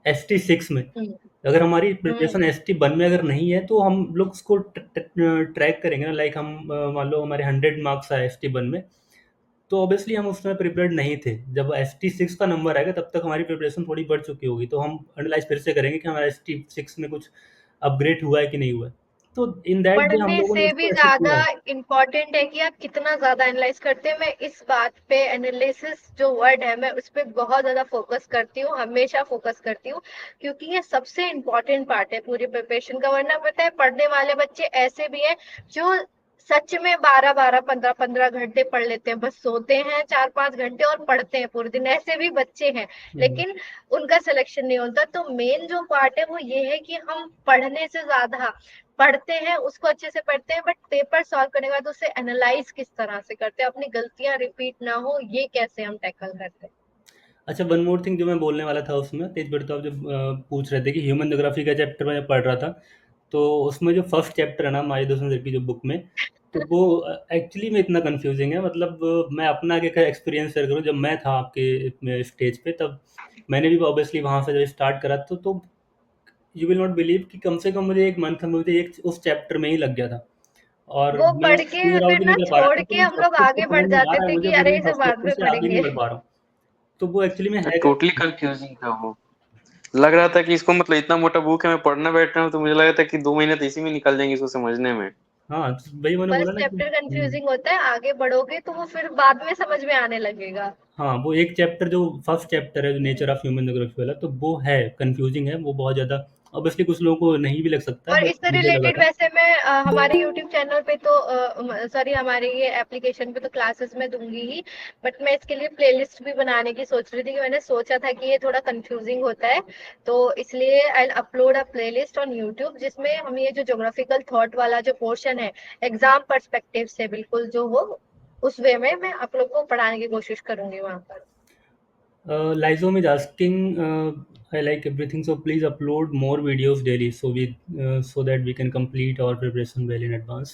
ST6 में। हम्म अगर हमारी हम्म प्रिपरेशन ST1 में अगर नहीं है तो हम लोग उसको ट्रैक करेंगे ना, लाइक हम मान लो हमारे 100 मार्क्स आए ST1 में, तो ऑब्वियसली हम उसमें प्रिपेयर्ड नहीं थे। जब ST6 का नंबर आएगा तब तक हमारी प्रिपरेशन थोड़ी बढ़ चुकी होगी, तो हम एनालाइज फिर से करेंगे कि हमारा ST6 में कुछ अपग्रेड हुआ है कि नहीं हुआ है। तो इन दैट वे हम पढ़ने लोगों ने से भी उसको ऐसे ज्यादा किया है। इम्पोर्टेंट है कि आप कितना ज्यादा एनालाइज करते हैं। मैं इस बात पे एनालिसिस जो वर्ड है मैं उस पर बहुत ज्यादा फोकस करती हूँ, हमेशा फोकस करती हूँ, क्योंकि ये सबसे इम्पोर्टेंट पार्ट है पूरी प्रिपरेशन का। वरना पता है पढ़ने वाले बच्चे ऐसे भी हैं जो सच में 12-12 15-15 घंटे पढ़ लेते हैं, बस सोते हैं 4-5 घंटे और पढ़ते हैं पूरे दिन, ऐसे भी बच्चे हैं। हम्म। लेकिन उनका सिलेक्शन नहीं होता। तो मेन जो पार्ट है वो ये है कि हम पढ़ने से ज्यादा पढ़ते हैं, उसको अच्छे से पढ़ते हैं, बट पेपर सॉल्व करने के बाद उसे एनालाइज किस तरह से करते हैं, अपनी गलतियां रिपीट ना हो ये कैसे हम टैकल करते हैं। अच्छा, वन मोर थिंग जो मैं बोलने वाला था उसमें, तेज बड़े, तो आप जब पूछ रहे थे कि ह्यूमन ज्योग्राफी का चैप्टर मैं पढ़ रहा था, तो उसमें जो फर्स्ट चैप्टर है ना हमारे दोस्तों सर की जो बुक में, तो वो एक्चुअली में इतना कंफ्यूजिंग है। मतलब मैं अपना आगे का एक्सपीरियंस शेयर करूँ, जब मैं था आपके स्टेज पे, तब मैंने भी ऑब्वियसली वहाँ से जब स्टार्ट करा, तो यू विल नॉट बिलीव कि कम से कम मुझे 1 मंथ में मुझे एक उस चैप्टर में ही लग गया था, और वो मैं पढ़ के फिगर आउट फिर ही नहीं ना कर पा रहा छोड़ था कि के मैं हम सब लोग कुछ तो आगे बढ़ समझ में आ जाते रहा है थे मुझे, कि बट अरे मैं इसे उस बाद चैप्टर में से आगे नहीं पढ़ेंगे। बढ़ पा रहा हूँ। तो वो एक्चुअली में है टोटली कंफ्यूजिंग था वो। लग रहा था कि इसको मतलब इतना मोटा बुक है, मैं पढ़ना बैठ रहा हूँ तो मुझे लगा था कि 2 महीने तो इसी में निकल जाएंगे इसको समझने में। हाँ, तो वही मैंने बोला फर्स्ट ना कि चैप्टर कंफ्यूजिंग होता है, आगे बढ़ोगे तो वो फिर बाद में समझ में आने लगेगा। हाँ, वो एक चैप्टर जो फर्स्ट चैप्टर है, जो नेचर ऑफ ह्यूमन ज्योग्राफी वाला, तो वो है कंफ्यूजिंग है, वो बहुत ज़्यादा। ऑब्वियसली कुछ लोगों को नहीं भी लग सकता है, और बट इससे मुझे लगा रिलेटेड था। वैसे मैं हमारे यूट्यूब चैनल पे तो सॉरी हमारे ये एप्लीकेशन पे तो क्लासेस में दूंगी ही, बट मैं इसके लिए प्लेलिस्ट भी बनाने की सोच रही थी कि मैंने सोचा था कि ये थोड़ा कंफ्यूजिंग होता है, तो इसलिए I upload a playlist on YouTube जिसमें हम ये जो ज्योग्राफिकल थॉट वाला जो पोर्शन है एग्जाम पर्सपेक्टिव से बिल्कुल जो हो उस वे में मैं आप लोग को पढ़ाने की कोशिश करूंगी वहां पर। Lizom is asking, I like everything, so please upload more videos daily, so that we can complete our preparation well in advance.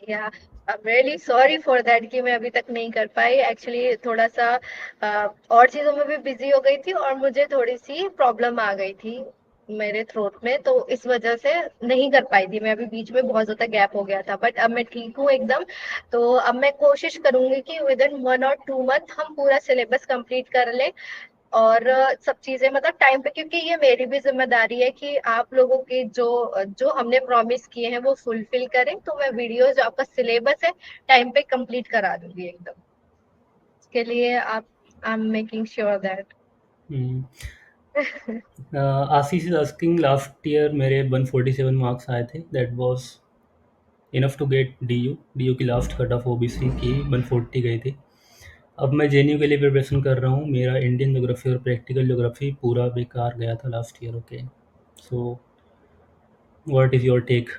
या I am really sorry for that कि मैं अभी तक नहीं कर पाई, एक्चुअली थोड़ा सा और चीजों में भी बिजी हो गई थी और मुझे थोड़ी सी प्रॉब्लम आ गई थी मेरे थ्रोट में, तो इस वजह से नहीं कर पाई थी मैं, अभी बीच में बहुत ज्यादा गैप हो गया था, बट अब मैं ठीक हूँ एकदम। तो अब मैं कोशिश करूंगी कि विद इन 1 और 2 मंथ हम पूरा सिलेबस कंप्लीट कर ले और सब चीजें मतलब टाइम पे, क्योंकि ये मेरी भी जिम्मेदारी है कि आप लोगों की जो जो हमने प्रॉमिस किए हैं वो फुलफिल करें, तो मैं वीडियो जो आपका सिलेबस है टाइम पे कंप्लीट करा दूंगी एकदम। इसके लिए आप I am making sure that. Hmm. Ashish is asking, last year मेरे 147 मार्क्स आए थे, that was enough to get D U की लास्ट कट ऑफ ओबीसी की 140 गई थी। अब मैं जेएनयू के लिए प्रिपरेशन कर रहा हूँ, मेरा इंडियन ज्योग्राफी और प्रैक्टिकल ज्योग्राफी पूरा बेकार गया था last year. Okay, so what is your take?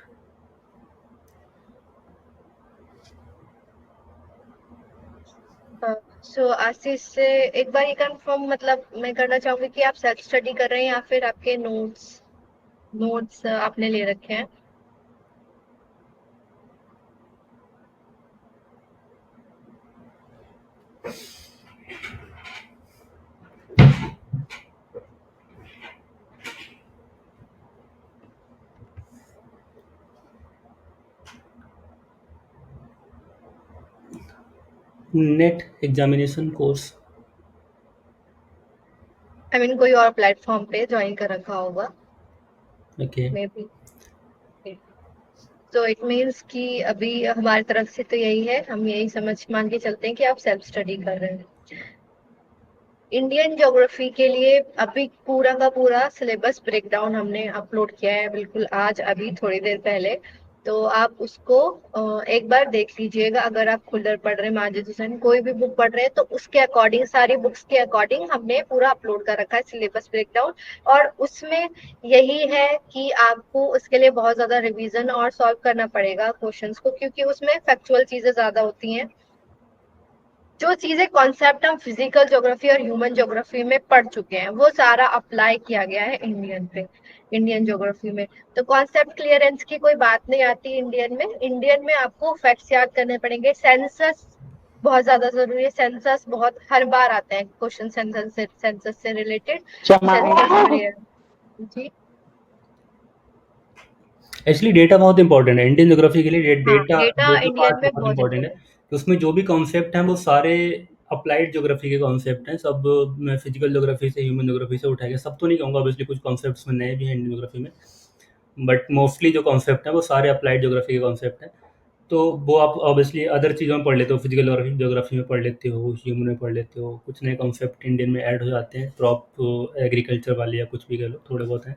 So Ashish से एक बार ये कंफर्म मतलब मैं करना चाहूंगी कि आप सेल्फ स्टडी कर रहे हैं या फिर आपके नोट्स नोट्स आपने ले रखे हैं। Net examination course. I mean कोई और प्लेटफॉर्म पे ज्वाइन कर रखा होगा ओके। May be. तो इट मीन्स कि अभी हमारी तरफ से तो यही है, हम यही समझ मान के चलते हैं कि आप सेल्फ स्टडी कर रहे हैं। इंडियन ज्योग्राफी के लिए अभी पूरा का पूरा सिलेबस ब्रेकडाउन हमने अपलोड किया है बिल्कुल आज अभी थोड़ी देर पहले, तो आप उसको एक बार देख लीजिएगा। अगर आप खुलर पढ़ रहे हैं, माजिद हुसैन कोई भी बुक पढ़ रहे हैं, तो उसके अकॉर्डिंग सारी बुक्स के अकॉर्डिंग हमने पूरा अपलोड कर रखा है सिलेबस ब्रेकडाउन। और उसमें यही है कि आपको उसके लिए बहुत ज्यादा रिवीजन और सॉल्व करना पड़ेगा क्वेश्चंस को, क्योंकि उसमें फैक्चुअल चीजें ज्यादा होती हैं। जो चीजें कॉन्सेप्ट हम फिजिकल ज्योग्राफी और ह्यूमन ज्योग्राफी में पढ़ चुके हैं वो सारा अप्लाई किया गया है इंडियन ज्योग्राफी में। तो कॉन्सेप्ट क्लियरेंस की कोई बात नहीं आती इंडियन में आपको फैक्ट्स याद करने पड़ेंगे। सेंसस बहुत ज्यादा जरूरी है, सेंसस बहुत हर बार आते हैं क्वेश्चन सेंसस से रिलेटेड। सेंसस जी एक्चुअली डेटा बहुत इंपॉर्टेंट है इंडियन ज्योग्राफी के लिए। हाँ, data data data Indian part में बहुत बहुत इंपॉर्टेंट है, इंपॉर्टेंट। तो उसमें जो भी कॉन्सेप्ट हैं वो सारे अप्लाइड ज्योग्राफी के कॉन्सेप्ट हैं सब। मैं फिजिकल ज्योग्राफी से, ह्यूमन ज्योग्राफी से उठाएंगे, सब तो नहीं कहूँगा, ऑब्वियसली कुछ कॉन्सेप्ट्स में नए भी हैं इंडियन ज्योग्राफी में, बट मोस्टली जो कॉन्सेप्ट हैं वो सारे अप्लाइड ज्योग्राफी के कॉन्सेप्ट हैं। तो वो आप ऑब्वियसली अदर चीज़ों में पढ़ लेते हो, फिजिकल ज्योग्राफी में पढ़ लेते हो, ह्यूमन में पढ़ लेते हो, कुछ नए कॉन्सेप्ट इंडियन में ऐड हो जाते हैं, क्रॉप एग्रीकल्चर वाले या कुछ भी कह लो, थोड़े बहुत हैं,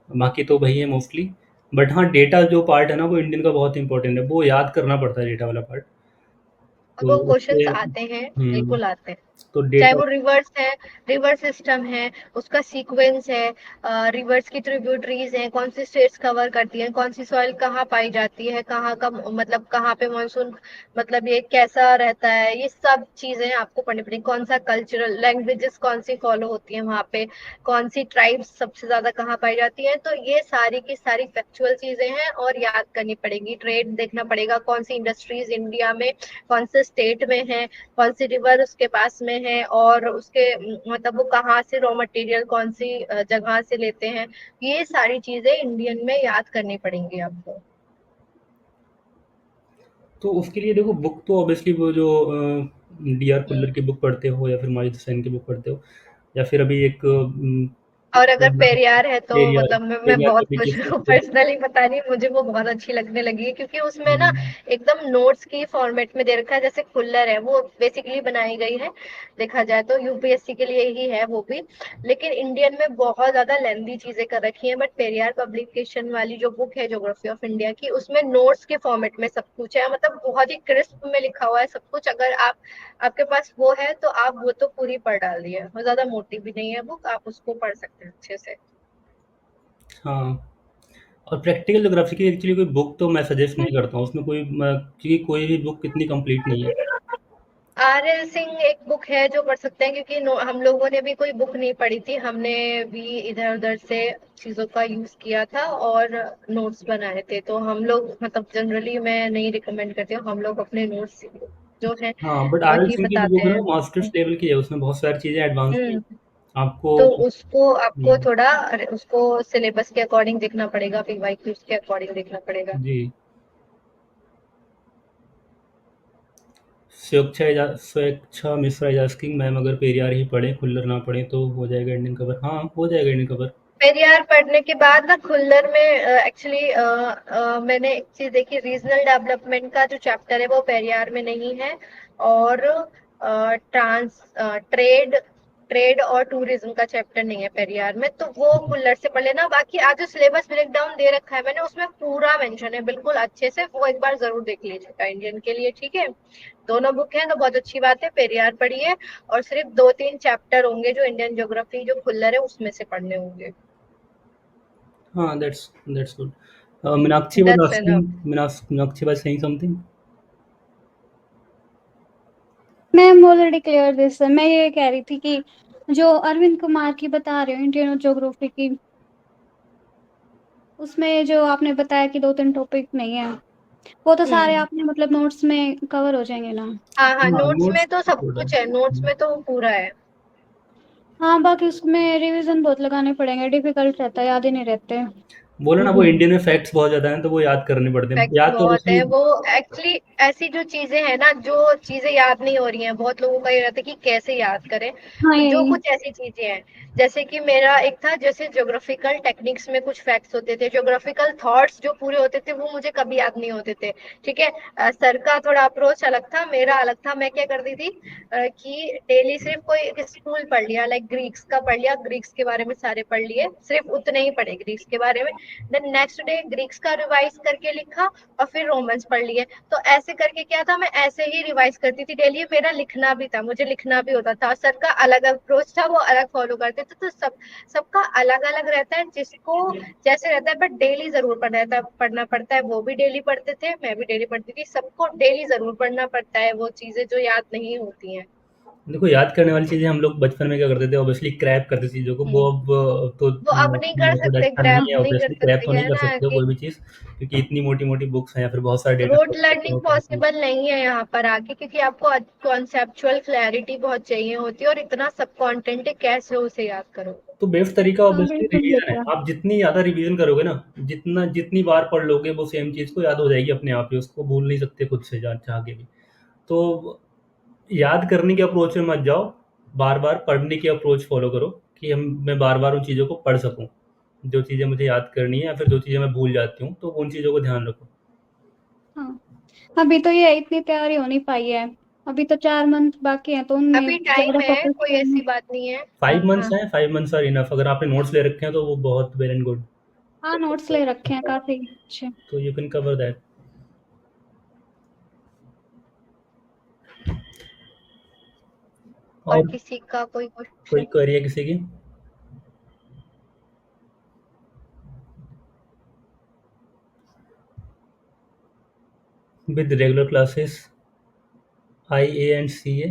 बाकी तो वही है मोस्टली। बट हाँ, डेटा जो पार्ट है ना वो इंडियन का बहुत इंपॉर्टेंट है, वो याद करना पड़ता है डेटा वाला पार्ट। और तो वो उससे क्वेश्चंस आते हैं, बिल्कुल आते हैं। तो चाहे डेटा वो रिवर्स सिस्टम है, उसका सीक्वेंस है, रिवर्स की ट्रिब्यूटरीज हैं, कौन सी स्टेट्स कवर करती हैं, कौन सी सॉइल कहाँ पाई जाती है, कहाँ का मतलब कहाँ पे मानसून मतलब ये कैसा रहता है, ये सब चीजें आपको पढ़नी पड़ेगी। कौन सा कल्चरल लैंग्वेजेस कौन सी फॉलो होती है वहाँ पे, कौन सी ट्राइब्स सबसे ज्यादा कहाँ पाई जाती है, तो ये सारी की सारी फैक्चुअल चीजें हैं और याद करनी पड़ेगी। ट्रेड देखना पड़ेगा, कौन सी इंडस्ट्रीज इंडिया में कौन से स्टेट में है, कौन सी रिवर उसके पास में है, और उसके मतलब वो कहाँ से रॉ मटेरियल कौन सी जगह से लेते हैं, ये सारी चीजें इंडियन में याद करनी पड़ेंगी आपको। तो उसके लिए देखो, बुक तो ऑब्वियसली वो जो डी.आर. हम्म। खुल्लर की बुक पढ़ते हो या फिर माजिद हुसैन की बुक पढ़ते हो, या फिर अभी एक और अगर पेरियार है तो पेरियार मतलब मैं पेरियार बहुत कभी मुझे किस वो पर्सनली पता नहीं, मुझे वो बहुत अच्छी लगने लगी है क्योंकि उसमें ना हुँ, एकदम नोट्स की फॉर्मेट में दे रखा है। जैसे खुल्लर है वो बेसिकली बनाई गई है, देखा जाए तो यूपीएससी के लिए ही है वो भी, लेकिन इंडियन में बहुत ज्यादा लेंदी चीजें कर रखी है। बट पेरियार पब्लिकेशन वाली जो बुक है ज्योग्राफी ऑफ इंडिया की, उसमें नोट्स के फॉर्मेट में सब कुछ है, मतलब बहुत ही क्रिस्प में लिखा हुआ है सब कुछ। अगर आपके पास वो है तो आप वो तो पूरी पढ़ डाल दिए, वो ज्यादा मोटी भी नहीं है बुक, आप उसको पढ़ सकते हैं अच्छे से। हाँ। और प्रैक्टिकल ज्योग्राफी की एक्चुअली कोई बुक तो मैं सजेस्ट नहीं करता हूँ, उसमें कोई क्योंकि कोई भी बुक इतनी कंप्लीट नहीं है। आर्य सिंह एक बुक है जो पढ़ सकते हैं, क्योंकि हम लोगों ने भी कोई बुक नहीं पढ़ी थी, हमने भी इधर उधर से चीजों का यूज किया था और नोट्स बनाए थे। तो हम लोग मतलब जनरली मैं नहीं रिकमेंड करती हूँ, हम लोग अपने नोट्स जो है हाँ, बट आर एल वही सिंह की बताते बुक ना हैं। मास्टर्स लेवल की है, उसमें बहुत सारी चीज़ें एडवांस की हैं। हम्म। आपको तो उसको आपको हुँ, थोड़ा उसको सिलेबस के अकॉर्डिंग देखना पड़ेगा, पीवाईक्यूज के अकॉर्डिंग देखना पड़ेगा। जी। स्वेच्छा मिश्रा इज आस्किंग, मैम अगर पेरियार ही पढ़ें, खुल्लर ना पढ़ें तो हो जाएगा इंडियन कवर? हाँ, हो जाएगा इंडियन कवर। पेरियार पढ़ने के बाद ना खुल्लर में एक्चुअली मैंने एक चीज देखी, रीजनल डेवलपमेंट का जो चैप्टर है वो पेरियार में नहीं है, और ट्रांस ट्रेड ट्रेड और टूरिज्म का चैप्टर नहीं है पेरियार में, तो वो खुल्लर से पढ़ लेना। बाकी आज जो सिलेबस ब्रेक डाउन दे रखा है मैंने, उसमें पूरा मेंशन है बिल्कुल अच्छे से, वो एक बार जरूर देख लीजिएगा इंडियन के लिए, ठीक है। दोनों बुक हैं तो बहुत अच्छी बात है, पेरियार पढ़िए, और सिर्फ 2-3 चैप्टर होंगे जो इंडियन ज्योग्राफी जो खुल्लर है उसमें से पढ़ने होंगे। हाँ, that's good. Meenakshi was that's asking, enough. Meenakshi was saying something? Ma'am already clear this. मैं ये कह रही थी कि जो अरविंद कुमार की बता रहे हो इंडियन ज्योग्राफी की, उसमें जो आपने बताया कि 2-3 टॉपिक नहीं है, वो तो सारे हम्म। आपने मतलब नोट्स में कवर हो जाएंगे ना? हाँ हाँ, हाँ, नोट्स में नोट्स तो सब थोड़ा कुछ है, नोट्स में तो पूरा है। हाँ, बाकी उसमें रिवीजन बहुत लगाने पड़ेंगे, डिफिकल्ट रहता है, याद ही नहीं रहते। बोला ना, वो इंडियन में फैक्ट्स बहुत ज़्यादा हैं तो वो याद करने पड़ते हैं। फैक्ट्स याद तो बहुत ऑब्वियसली है वो। एक्चुअली ऐसी जो चीजें हैं ना, जो चीजें याद नहीं हो रही हैं, बहुत लोगों का ये रहता है कि कैसे याद करें। हाँ, तो जो यही। कुछ ऐसी चीजें हैं, जैसे कि मेरा एक था, जैसे ज्योग्राफिकल टेक्निक्स में कुछ फैक्ट्स होते थे, ज्योग्राफिकल थॉट्स जो पूरे होते थे वो मुझे कभी याद नहीं होते थे, ठीक है। सर का थोड़ा अप्रोच अलग था, मेरा अलग था। मैं क्या करती थी कि डेली सिर्फ कोई एक स्कूल पढ़ लिया, लाइक ग्रीक्स का पढ़ लिया, ग्रीक्स के बारे में सारे पढ़ लिए, सिर्फ उतने ही पढ़े ग्रीक्स के बारे में। देन नेक्स्ट डे ग्रीक्स का रिवाइज करके लिखा, और फिर रोमन्स पढ़ लिए। तो ऐसे करके क्या था, मैं ऐसे ही रिवाइज करती थी डेली। मेरा लिखना भी था, मुझे लिखना भी होता था। सर का अलग अप्रोच था, वो अलग फॉलो करते थे। तो सबका अलग अलग रहता है, जिसको जैसे रहता है, बट डेली जरूर पढ़ना पड़ता है। वो भी डेली पढ़ते थे, मैं भी डेली पढ़ती थी, सबको डेली जरूर पढ़ना पड़ता है वो चीजें जो याद नहीं होती हैं। देखो, याद करने वाली चीज़ें हम लोग बचपन में क्या करते थे, ऑब्वियसली क्रैप करते थे चीज़ों को। वो हम्म। अब तो वो अब नहीं कर मेथड सकते, अच्छा नहीं ग्रैब है, नहीं कर ऑब्वियसली क्रैप सकते, तो नहीं है कर ना सकते हो कि कोई भी चीज़, क्योंकि इतनी मोटी-मोटी बुक्स हैं या फिर बहुत सारा डेटा रोट स्टोर करते लर्निंग हो तो पॉसिबल नहीं है यहाँ पर आके, क्योंकि आपको कॉन्सेप्चुअल क्लैरिटी बहुत चाहिए होती है, और इतना सब कंटेंट है, कैसे उसे याद करो। तो बेस्ट तरीका हाँ, ऑब्वियसली बिल्कुल रिवीजन है। होता है। आप जितनी ज़्यादा रिवीजन करोगे ना, जितनी बार पढ़ लोगे, वो सेम चीज़ को याद हो जाएगी अपने आप ही, उसको भूल नहीं सकते खुद से चाह के भी। तो याद करने के अप्रोच में मत जाओ, बार-बार पढ़ने की अप्रोच फ़ॉलो करो कि मैं बार-बार उन चीज़ों को पढ़ सकूँ। जो चीज़ें मुझे याद करनी है या फिर जो चीज़ें मैं भूल जाती हूँ, तो उन चीज़ों को ध्यान रखो। हाँ, अभी तो ये इतनी तैयारी हो नहीं पाई है, अभी तो 4 मंथ बाकी हैं, तो उनमें अभी टाइम ज्यादा है, फोकस कोई करना। ऐसी बात नहीं है। 5 मंथ्स हाँ। हैं, 5 मंथ्स आर इनफ। अगर आपने नोट्स ले रखे हैं तो वो बहुत वेल एंड गुड। हाँ, नोट्स ले रखे हैं काफी अच्छे। तो यू कैन कवर दैट। और और किसी का कोई कोई क्वेश्चन? क्वेरी है किसी की? With regular classes, IA and CA.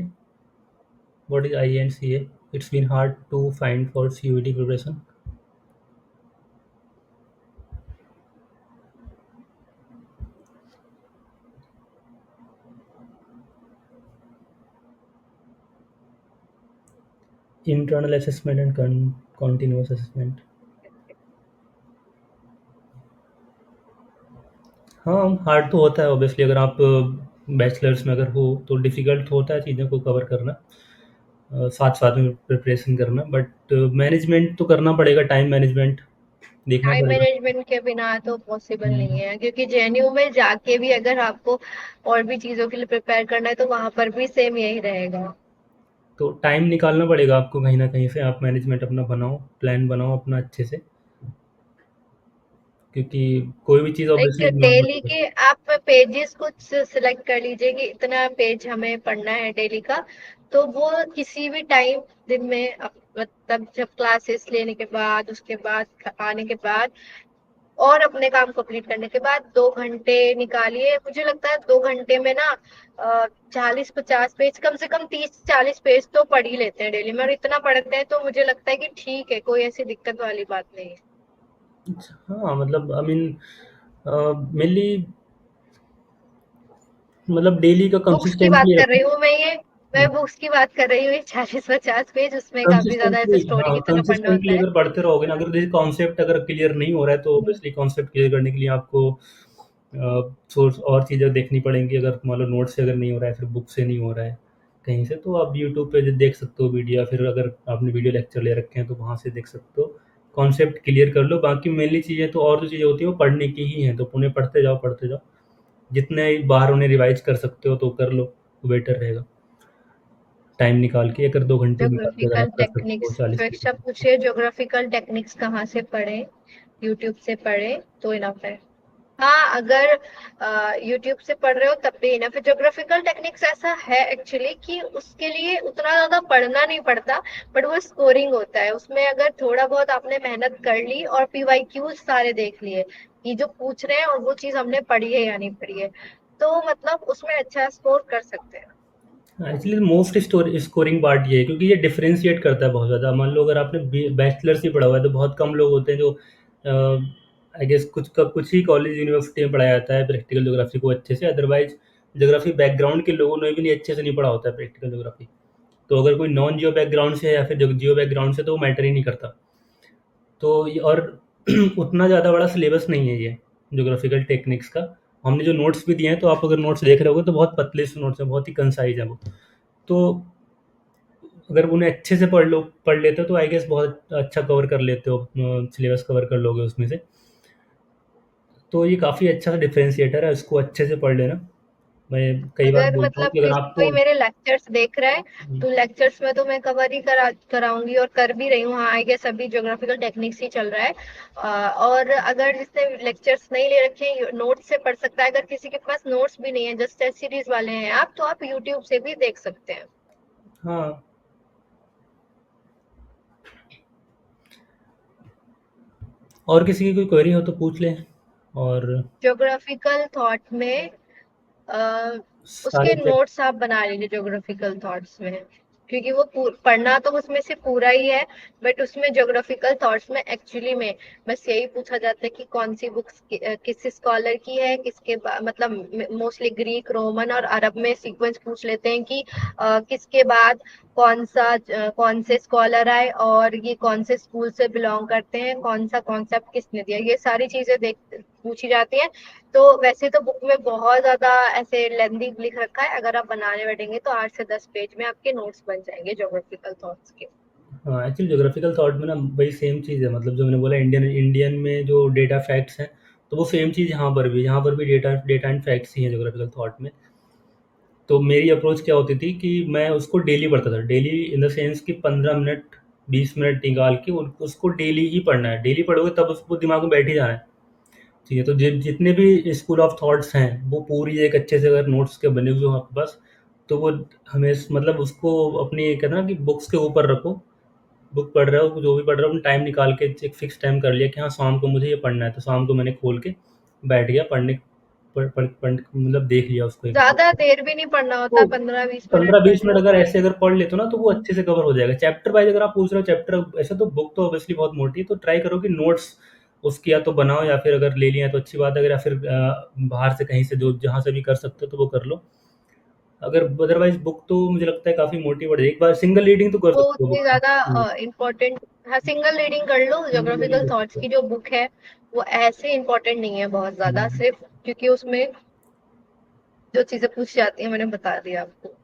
What is IA and CA? It's been hard to find for CUET preparation. Internal assessment and continuous assessment. हाँ, हार्ड तो होता है ऑब्वियसली। अगर आप बैचलर्स में अगर हो तो डिफ़िकल्ट तो होता है चीज़ों को कवर करना, साथ-साथ में प्रिपरेशन करना, बट मैनेजमेंट तो करना पड़ेगा, टाइम मैनेजमेंट देखना टाइम पड़ेगा। मैनेजमेंट के बिना तो पॉसिबल नहीं हुँ, है, क्योंकि जेएनयू में जाके भी अगर आपको और भी चीजों के लिए प्रिपेयर करना है तो वहां पर भी सेम यही रहेगा। तो टाइम निकालना पड़ेगा आपको कहीं न कहीं से। आप मैनेजमेंट अपना बनाओ, प्लान बनाओ अपना अच्छे से, क्योंकि कोई भी चीज़ लाइक ऑब्वियसली इग्नोर मत डेली करो। के आप पेजेस कुछ सिलेक्ट कर लीजिए कि इतना पेज हमें पढ़ना है डेली का, तो वो किसी भी टाइम दिन में मतलब जब क्लासेस लेने के बाद, उसके बाद आने के बाद और अपने काम कंप्लीट करने के बाद 2 घंटे निकालिए। मुझे लगता है 2 घंटे में ना 40-50 पेज, कम से कम 30-40 पेज तो पढ़ ही लेते हैं डेली में, और इतना पढ़ते हैं तो मुझे लगता है कि ठीक है, कोई ऐसी दिक्कत वाली बात नहीं है। हाँ, मतलब आई मीन मेनली मतलब डेली का बुक्स की बात कंसिस्टेंटली कर रखो। रही हूँ मैं, ये मैं हुँ, बुक्स की बात कर रही हूँ, ये 40-50 पेज, उसमें काफी ज्यादा कंसिस्टेंटली ऐसे स्टोरी हाँ, की तरह पढ़ना होता कंसिस्टेंटली है। अगर पढ़ते रहोगे ना, अगर जैसे कॉन्सेप्ट अगर क्लियर नहीं हो रहा है तो हम्म। ऑब्वियसली कॉन्सेप्ट क्लियर करने के लिए आपको सोर्स और चीज़ें देखनी पड़ेंगी। अगर मान लो नोट से अगर नहीं हो रहा है, फिर बुक से नहीं हो रहा है कहीं से, तो आप यूट्यूब पे देख सकते हो वीडियो, या फिर अगर आपने वीडियो लेक्चर ले रखे हैं तो वहाँ से देख सकते हो। कॉन्सेप्ट क्लियर कर लो, बाकी मेनली चीज़ें तो और जो चीज़ें होती हैं वो पढ़ने की ही हैं, तो उन्हें पढ़ते जाओ, पढ़ते जाओ। जितने बार उन्हें रिवाइज़ कर सकते हो तो कर लो, वो बेटर रहेगा। टाइम निकाल के अगर 2 घंटे निकाल के अगर ज्योग्राफिकल आप कर सकते हो टेक्निक्स, 40 पेज। शिक्षा पूछिए ज्योग्राफिकल टेक्निक्स कहाँ से पढ़े? यूट्यूब से पढ़े तो इनफ है। हाँ, अगर यूट्यूब से पढ़ रहे हो तब भी इनफ है। ज्योग्राफिकल टेक्निक्स ऐसा है एक्चुअली कि उसके लिए उतना ज्यादा पढ़ना नहीं पड़ता, बट वो स्कोरिंग होता है उसमें। अगर थोड़ा बहुत आपने मेहनत कर ली और पीवाईक्यूज सारे देख लिए कि जो पूछ रहे हैं और वो चीज हमने पढ़ी है या नहीं पढ़ी है, तो मतलब उसमें अच्छा स्कोर कर सकते हैं। एक्चुअली मोस्ट स्कोरिंग पार्ट ये है, क्योंकि ये डिफरेंशिएट करता है बहुत ज़्यादा। मान लो अगर आपने बैचलर्स ही पढ़ा हुआ है तो बहुत कम लोग होते हैं जो आई गेस कुछ ही कॉलेज यूनिवर्सिटी में पढ़ाया जाता है प्रैक्टिकल ज्योग्राफी को अच्छे से। अदरवाइज ज्योग्राफी बैकग्राउंड के लोगों ने भी नहीं अच्छे से नहीं पढ़ा होता है प्रैक्टिकल ज्योग्राफी। तो अगर कोई नॉन जियो बैकग्राउंड से है या फिर जियो बैकग्राउंड से, तो वो मैटर ही नहीं करता। तो ये और उतना ज़्यादा बड़ा सिलेबस नहीं है ये ज्योग्राफिकल टेक्निक्स का। हमने जो नोट्स भी दिए हैं, तो आप अगर नोट्स देख रहे होगे तो बहुत पतले से नोट्स हैं, बहुत ही कंसाइज है वो। तो अगर उन्हें अच्छे से पढ़ लेते हो तो आई गेस बहुत अच्छा कवर कर लेते हो, सिलेबस कवर कर लोगे उसमें से। तो ये काफ़ी अच्छा सा डिफरेंशिएटर है, इसको अच्छे से पढ़ लेना। मैं कई बार अगर बोलता हूँ मतलब कि अगर कोई आपको मेरे लेक्चर्स देख रहा है तो लेक्चर्स में तो मैं कवर ही कराऊंगी और कर भी रही हूँ। हाँ, आई गेस अभी ज्योग्राफिकल टेक्निक्स ही चल रहा है। और अगर जिसने लेक्चर्स नहीं ले रखे नोट्स से पढ़ सकता है। अगर किसी के पास नोट्स भी नहीं है, जस्ट टेस्ट सीरीज वाले हैं आप, तो आप यूट्यूब से भी देख सकते हैं। हाँ, और किसी की कोई क्वेरी हो तो पूछ लें। और ज्योग्राफिकल थॉट में सारे उसके चैप नोट्स आप बना लीजिए ज्योग्राफिकल थॉट्स में, क्योंकि वो पढ़ना तो उसमें से पूरा ही है, बट उसमें ज्योग्राफिकल थॉट्स में एक्चुअली में बस यही पूछा जाता है कि कौन सी बुक्स किस स्कॉलर की है, किसके मतलब मोस्टली ग्रीक, रोमन और अरब में सीक्वेंस पूछ लेते हैं कि किसके बाद कौन से स्कॉलर आए और ये कौन से स्कूल से बिलोंग करते हैं, कौन सा कॉन्सेप्ट किसने दिया, ये सारी चीजें देख पूछी जाती हैं। तो वैसे तो बुक में बहुत ज्यादा ऐसे लेंदी लिख रखा है, अगर आप बनाने बैठेंगे तो 8 से 10 पेज में आपके नोट्स बन जाएंगे ज्योग्राफिकल थॉट्स के। हाँ, एक्चुअली ज्योग्राफिकल थॉट में ना वही सेम चीज़ है, मतलब जो मैंने बोला इंडियन इंडियन में जो डेटा फैक्ट्स हैं, तो वो सेम चीज़ यहाँ पर भी डेटा डेटा एंड फैक्ट्स ही हैं ज्योग्राफिकल थॉट में। तो मेरी अप्रोच क्या होती थी कि मैं उसको डेली पढ़ता था, डेली इन द सेंस कि 15 मिनट 20 मिनट निकाल के उसको डेली ही पढ़ना है। डेली पढ़ोगे तब उसको दिमाग में बैठ ही जाना है। ठीक है, तो जितने भी स्कूल ऑफ थॉट्स हैं वो पूरी एक अच्छे से अगर नोट्स के बने हुए हो आपके पास, तो वो हमें मतलब उसको अपनी कहते हैं ना कि बुक्स के ऊपर रखो, बुक पढ़ रहे हो, जो भी पढ़ रहे हो, अपना टाइम निकाल के एक फिक्स टाइम कर लिया कि हाँ, शाम को मुझे ये पढ़ना है, तो शाम को मैंने खोल के बैठ गया पढ़ने, पढ़ मतलब देख लिया उसको एक बार। ज्यादा देर भी नहीं पढ़ना होता, तो 15-20 मिनट 15-20 पढ़ मिनट लो अगर बस। ऐसे अगर पढ़ लेते हो ना, तो वो अच्छे से कवर हो जाएगा। चैप्टर वाइज़ अगर आप पूछ रहे हो, चैप्टर ऐसे तो बुक तो ऑब्वियसली बहुत मोटी है, तो ट्राई करो कि नोट्स उसकी या तो बनाओ, या फिर अगर ले लिया है तो अच्छी बात है, अगर या फिर बाहर से कहीं से जो जहाँ से भी कर सकते हो तो वो कर लो। अगर अदरवाइज़ बुक तो मुझे लगता है काफ़ी मोटी पड़ जाएगी। एक बार सिंगल रीडिंग तो कर वो सकते हो उतनी बुक की। ज्यादा इम्पोर्टेंट, हाँ सिंगल रीडिंग कर लो। सिंगल ज्योग्राफिकल रीडिंग कर थॉट्स सकते की जो बुक है वो ऐसे इम्पोर्टेंट नहीं है बहुत हो। ज्यादा, सिर्फ क्योंकि उसमें जो चीजें पूछी जाती है मैंने बता दिया आपको,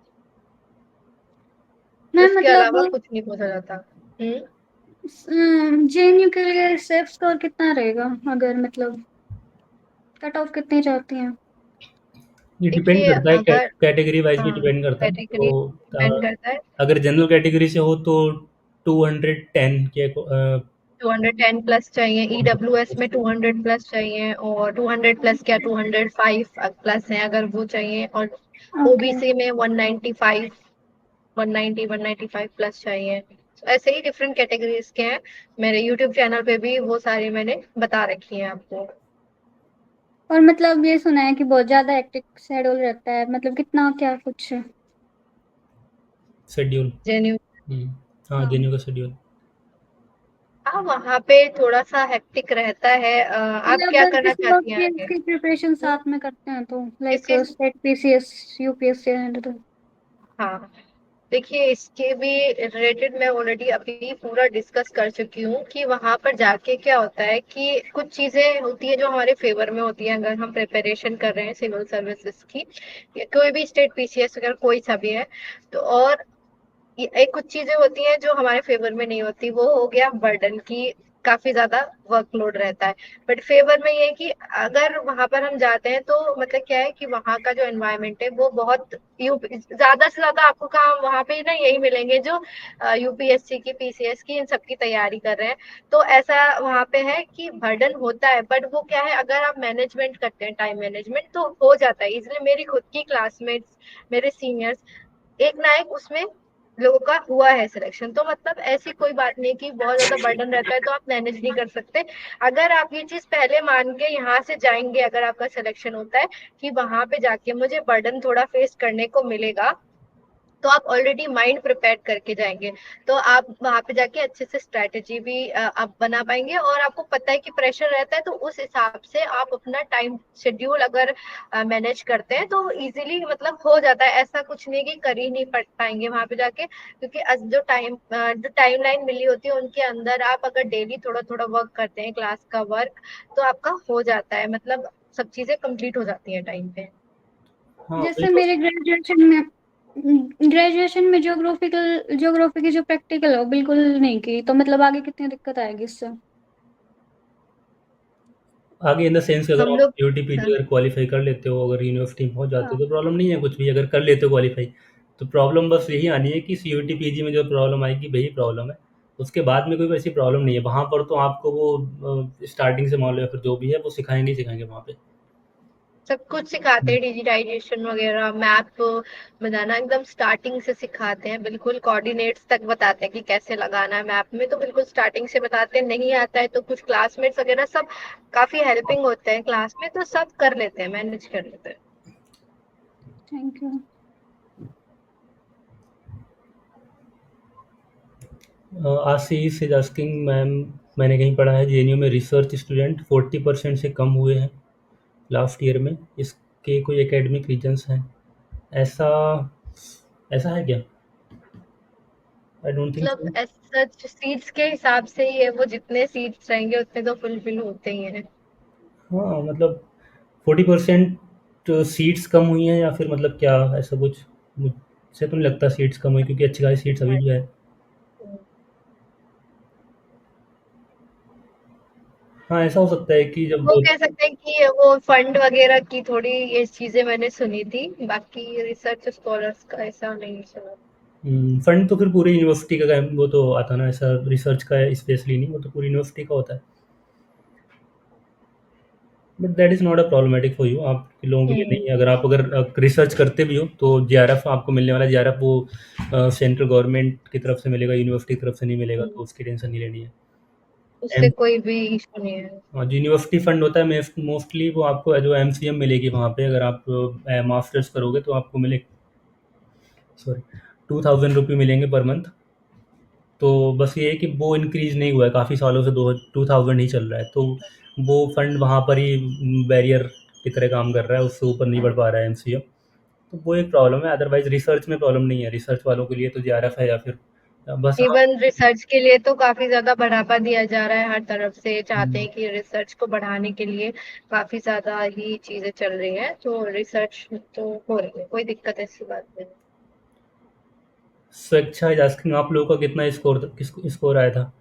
मैम इसके मतलब अलावा कुछ नहीं पूछा जाता। हम्म। जेएनयू के लिए सेफ स्कोर कितना रहेगा, अगर मतलब कट ऑफ कितनी चाहती हैं? ये डिपेंड देखिए करता है, अगर कैटेगरी वाइज भी हाँ डिपेंड करता है। कैटेगरी तो डिपेंड करता है। अगर जनरल कैटेगरी से हो तो 210 के 210 प्लस चाहिए, ईडब्ल्यूएस में 200 प्लस चाहिए, और 200 प्लस क्या 205 प्लस है अगर वो चाहिए, और ओके। ओबीसी में 195, 190 195 प्लस चाहिए। तो ऐसे ही डिफरेंट कैटेगरीज के हैं, मेरे यूट्यूब चैनल पे भी वो सारी मैंने बता रखी है आपको। और मतलब ये सुना है कि बहुत ज्यादा हेक्टिक शेड्यूल रहता है, मतलब कितना क्या कुछ? शेड्यूल। जेन्यू। हाँ, हाँ। जेन्यू का शेड्यूल। हाँ वहाँ पे थोड़ा सा हेक्टिक रहता है। आप मतलब क्या अगर करना किसी और चाहती हैं चीज आगे? की प्रिपरेशन साथ में करते हैं तो किस लाइक चीज? स्टेट पीसीएस यूपीएससी तो। हाँ देखिए, इसके भी रिलेटेड मैं ऑलरेडी अभी पूरा डिस्कस कर चुकी हूँ कि वहां पर जाके क्या होता है कि कुछ चीजें होती है जो हमारे फेवर में होती है अगर हम प्रिपरेशन कर रहे हैं सिविल सर्विसेज की, या कोई भी स्टेट पीसीएस अगर कोई सा भी है तो। और एक कुछ चीजें होती हैं जो हमारे फेवर में नहीं होती, वो हो गया बर्डन की, काफी ज्यादा वर्कलोड रहता है। बट फेवर में ये है कि अगर वहां पर हम जाते हैं तो मतलब क्या है कि वहां का जो एनवायरनमेंट है वो बहुत ज्यादा से ज्यादा आपको काम वहां पे ना यही मिलेंगे जो यूपीएससी की पीसीएस की इन सब की तैयारी कर रहे हैं। तो ऐसा वहां पे है कि बर्डन होता है, बट वो क्या है अगर आप मैनेजमेंट करते हैं, टाइम मैनेजमेंट, तो हो जाता है। इसलिए मेरी खुद की क्लासमेट्स, मेरे सीनियर्स, एक ना एक उसमें लोगों का हुआ है सिलेक्शन। तो मतलब ऐसी कोई बात नहीं कि बहुत ज्यादा बर्डन रहता है तो आप मैनेज नहीं कर सकते। अगर आप ये चीज पहले मान के यहाँ से जाएंगे, अगर आपका सिलेक्शन होता है कि वहां पे जाके मुझे बर्डन थोड़ा फेस करने को मिलेगा, तो आप ऑलरेडी माइंड प्रिपेयर करके जाएंगे, तो आप वहां पे जाके अच्छे से स्ट्रेटेजी भी आप बना पाएंगे। और आपको पता है कि प्रेशर रहता है तो उस हिसाब से आप अपना टाइम शेड्यूल अगर मैनेज करते हैं तो इजीली मतलब हो जाता है। ऐसा कुछ नहीं कि कर ही नहीं पाएंगे वहां पे जाके, क्योंकि जो टाइम लाइन मिली होती है उनके अंदर आप अगर डेली थोड़ा थोड़ा वर्क करते हैं क्लास का वर्क, तो आपका हो जाता है, मतलब सब चीजें कंप्लीट हो जाती है टाइम पे। हाँ, जैसे बिल्कुल। मेरे ग्रेजुएशन में ज्योग्राफी की जो प्रैक्टिकल है वो बिल्कुल नहीं की, तो मतलब आगे कितनी दिक्कत आएगी इससे? आगे इन द सेंस अगर हम आप लोग यूटीपीजी अगर क्वालीफाई कर लेते हो, अगर यूनिवर्सिटी में पहुँच जाते हाँ। हो तो प्रॉब्लम नहीं है कुछ भी, अगर कर लेते हो क्वालीफाई। तो प्रॉब्लम बस यही आनी है कि सीयूटी पीजी में जो प्रॉब्लम आएगी वही प्रॉब्लम है। उसके बाद में कोई वैसी प्रॉब्लम नहीं है। वहाँ पर तो आपको वो स्टार्टिंग से मान लो या फिर जो भी है वो सिखाएँगे ही सिखाएँगे वहाँ पे। सब कुछ सिखाते हुँ। हैं, डिजिटाइजेशन वगैरह, मैप बनाना एकदम स्टार्टिंग से सिखाते हैं, बिल्कुल कोऑर्डिनेट्स तक बताते हैं कि कैसे लगाना है मैप में, तो बिल्कुल स्टार्टिंग से बताते हैं। नहीं आता है तो कुछ क्लासमेट्स वगैरह सब काफी हेल्पिंग होते हैं क्लास में, तो सब कर लेते हैं, मैनेज कर लेते हैं। Thank you. Ashish is asking ma'am, मैंने कहीं पढ़ा है जेएनयू में रिसर्च स्टूडेंट 40% से कम हुए हैं लास्ट ईयर में, इसके कोई एकेडमिक रीजंस हैं? ऐसा ऐसा है क्या? आई डोंट थिंक मतलब सो। सच सीट्स के हिसाब से ही है, वो जितने सीट्स रहेंगे उतने तो फुलफिल होते ही हैं। हाँ, मतलब 40% सीट्स कम हुई हैं या फिर मतलब क्या ऐसा कुछ? मुझसे तो नहीं लगता सीट्स कम हुई, क्योंकि अच्छी खासी सीट्स अभी भी है। हाँ, ऐसा हो सकता है कि जब वो कह सकते हैं कि वो फंड वगैरह की थोड़ी ये चीजें मैंने सुनी थी, बाकी रिसर्च स्कॉलर्स का ऐसा नहीं सुना। फंड तो फिर पूरी यूनिवर्सिटी का वो तो आता ना, ऐसा रिसर्च का स्पेशली नहीं, वो तो पूरी यूनिवर्सिटी का होता है। But that is not a problematic for you, आप लोगों के लिए नहीं है। अगर रिसर्च करते भी हो तो JRF आपको मिलने वाला है। JRF वो सेंट्रल गवर्नमेंट की तरफ से मिलेगा, यूनिवर्सिटी की तरफ से नहीं मिलेगा, तो उसकी टेंशन नहीं लेनी है। उससे कोई भी इशू नहीं है। और जो यूनिवर्सिटी फंड होता है मोस्टली वो आपको जो MCM मिलेगी वहाँ पे, अगर आप मास्टर्स करोगे तो आपको मिले सॉरी 2000 रुपये मिलेंगे पर मंथ। तो बस ये है कि वो इंक्रीज़ नहीं हुआ है काफ़ी सालों से, 2000 ही चल रहा है, तो वो फंड वहाँ पर ही बैरियर की तरह काम कर रहा है, उससे ऊपर नहीं बढ़ पा रहा है MCM। तो वो एक प्रॉब्लम है, अदरवाइज़ रिसर्च में प्रॉब्लम नहीं है। रिसर्च वालों के लिए तो JRF है, या फिर बस आप इवन रिसर्च के लिए तो काफी ज्यादा बढ़ावा दिया जा रहा है, हर तरफ से चाहते हैं कि रिसर्च को बढ़ाने के लिए काफी ज्यादा ही चीजें चल रही हैं, तो रिसर्च तो हो रही है, कोई दिक्कत ऐसी बात नहीं। स्वेच्छा इज आस्किंग आप लोगों का कितना स्कोर आया था?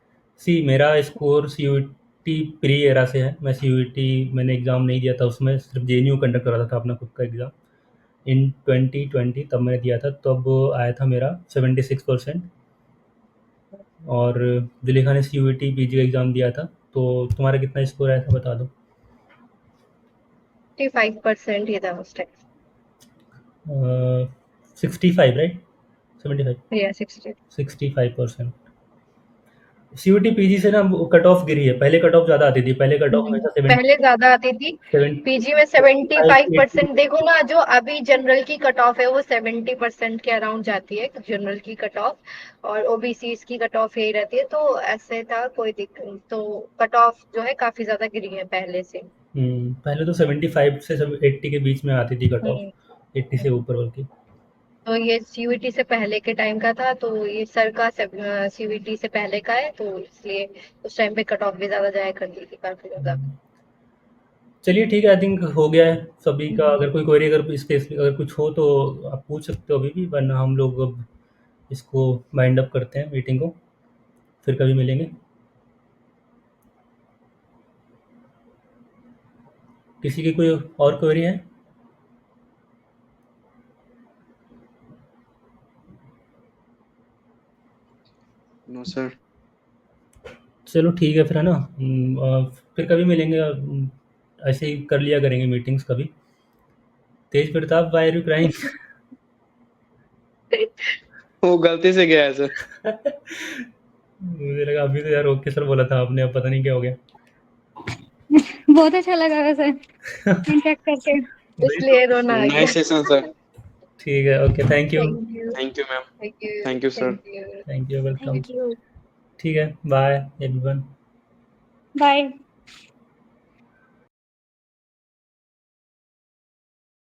सी मेरा स्कोर CUET प्री एरा से है। मैं CUET मैंने एग्ज़ाम नहीं दिया था, उसमें सिर्फ JNU कंडक्ट करा था अपना खुद का एग्ज़ाम इन 2020, तब मैंने दिया था, तब आया था मेरा 76%। और जुलेखा ने CUET PG का एग्ज़ाम दिया था, तो तुम्हारा कितना स्कोर आया था बता दो। 55% ही था उस टाइम। 65 राइट? 75? या 60। 65%। CUET PG से ना कट ऑफ गिरी है, पहले कट ऑफ ज़्यादा आती थी, पहले कट ऑफ हमेशा पहले ज्यादा आती थी, 70 पीजी में 75%। देखो ना, जो अभी जनरल की कट ऑफ है वो 70% के अराउंड जाती है, जनरल की कट ऑफ, और ओबीसी की कट ऑफ यही रहती है, तो ऐसे था कोई दिक्कत, तो कट ऑफ जो है काफी ज्यादा गिरी है पहले से। पहले तो 75 से 80 के बीच में आती थी कट ऑफ, 80 से ऊपर बल्कि। तो ये सीयूईटी से पहले के टाइम का था, तो ये सर का सीयूईटी से पहले का है, तो इसलिए उस टाइम पे कट ऑफ भी ज्यादा जाया करती थी, काफी ज्यादा। चलिए ठीक है, आई थिंक हो गया है सभी का। अगर कोई क्वेरी अगर स्पेसिफिक अगर कुछ हो तो आप पूछ सकते हो अभी भी, वरना हम लोग अब इसको वाइंड अप करते हैं मीटिंग को, फिर कभी मिलेंगे। किसी की कोई और क्वेरी है? No sir. चलो ठीक है फिर, है ना? फिर कभी मिलेंगे। ऐसे ही कर लिया करेंगे मीटिंग्स कभी। Tej Pratap, why are you crying? वो गलती से गया है सर। मुझे लगा अभी तो यार ओके सर बोला था आपने, अब पता नहीं क्या हो गया। बहुत अच्छा लगा वैसे इंटरेक्ट करके। इसलिए रोना आ गया। Nice session sir. ठीक है, okay, thank you. Thank you. Thank you ma'am. Thank you. Thank you sir. Thank you. Thank you, welcome. Thank you. ठीक है, बाय एवरीवन। बाय।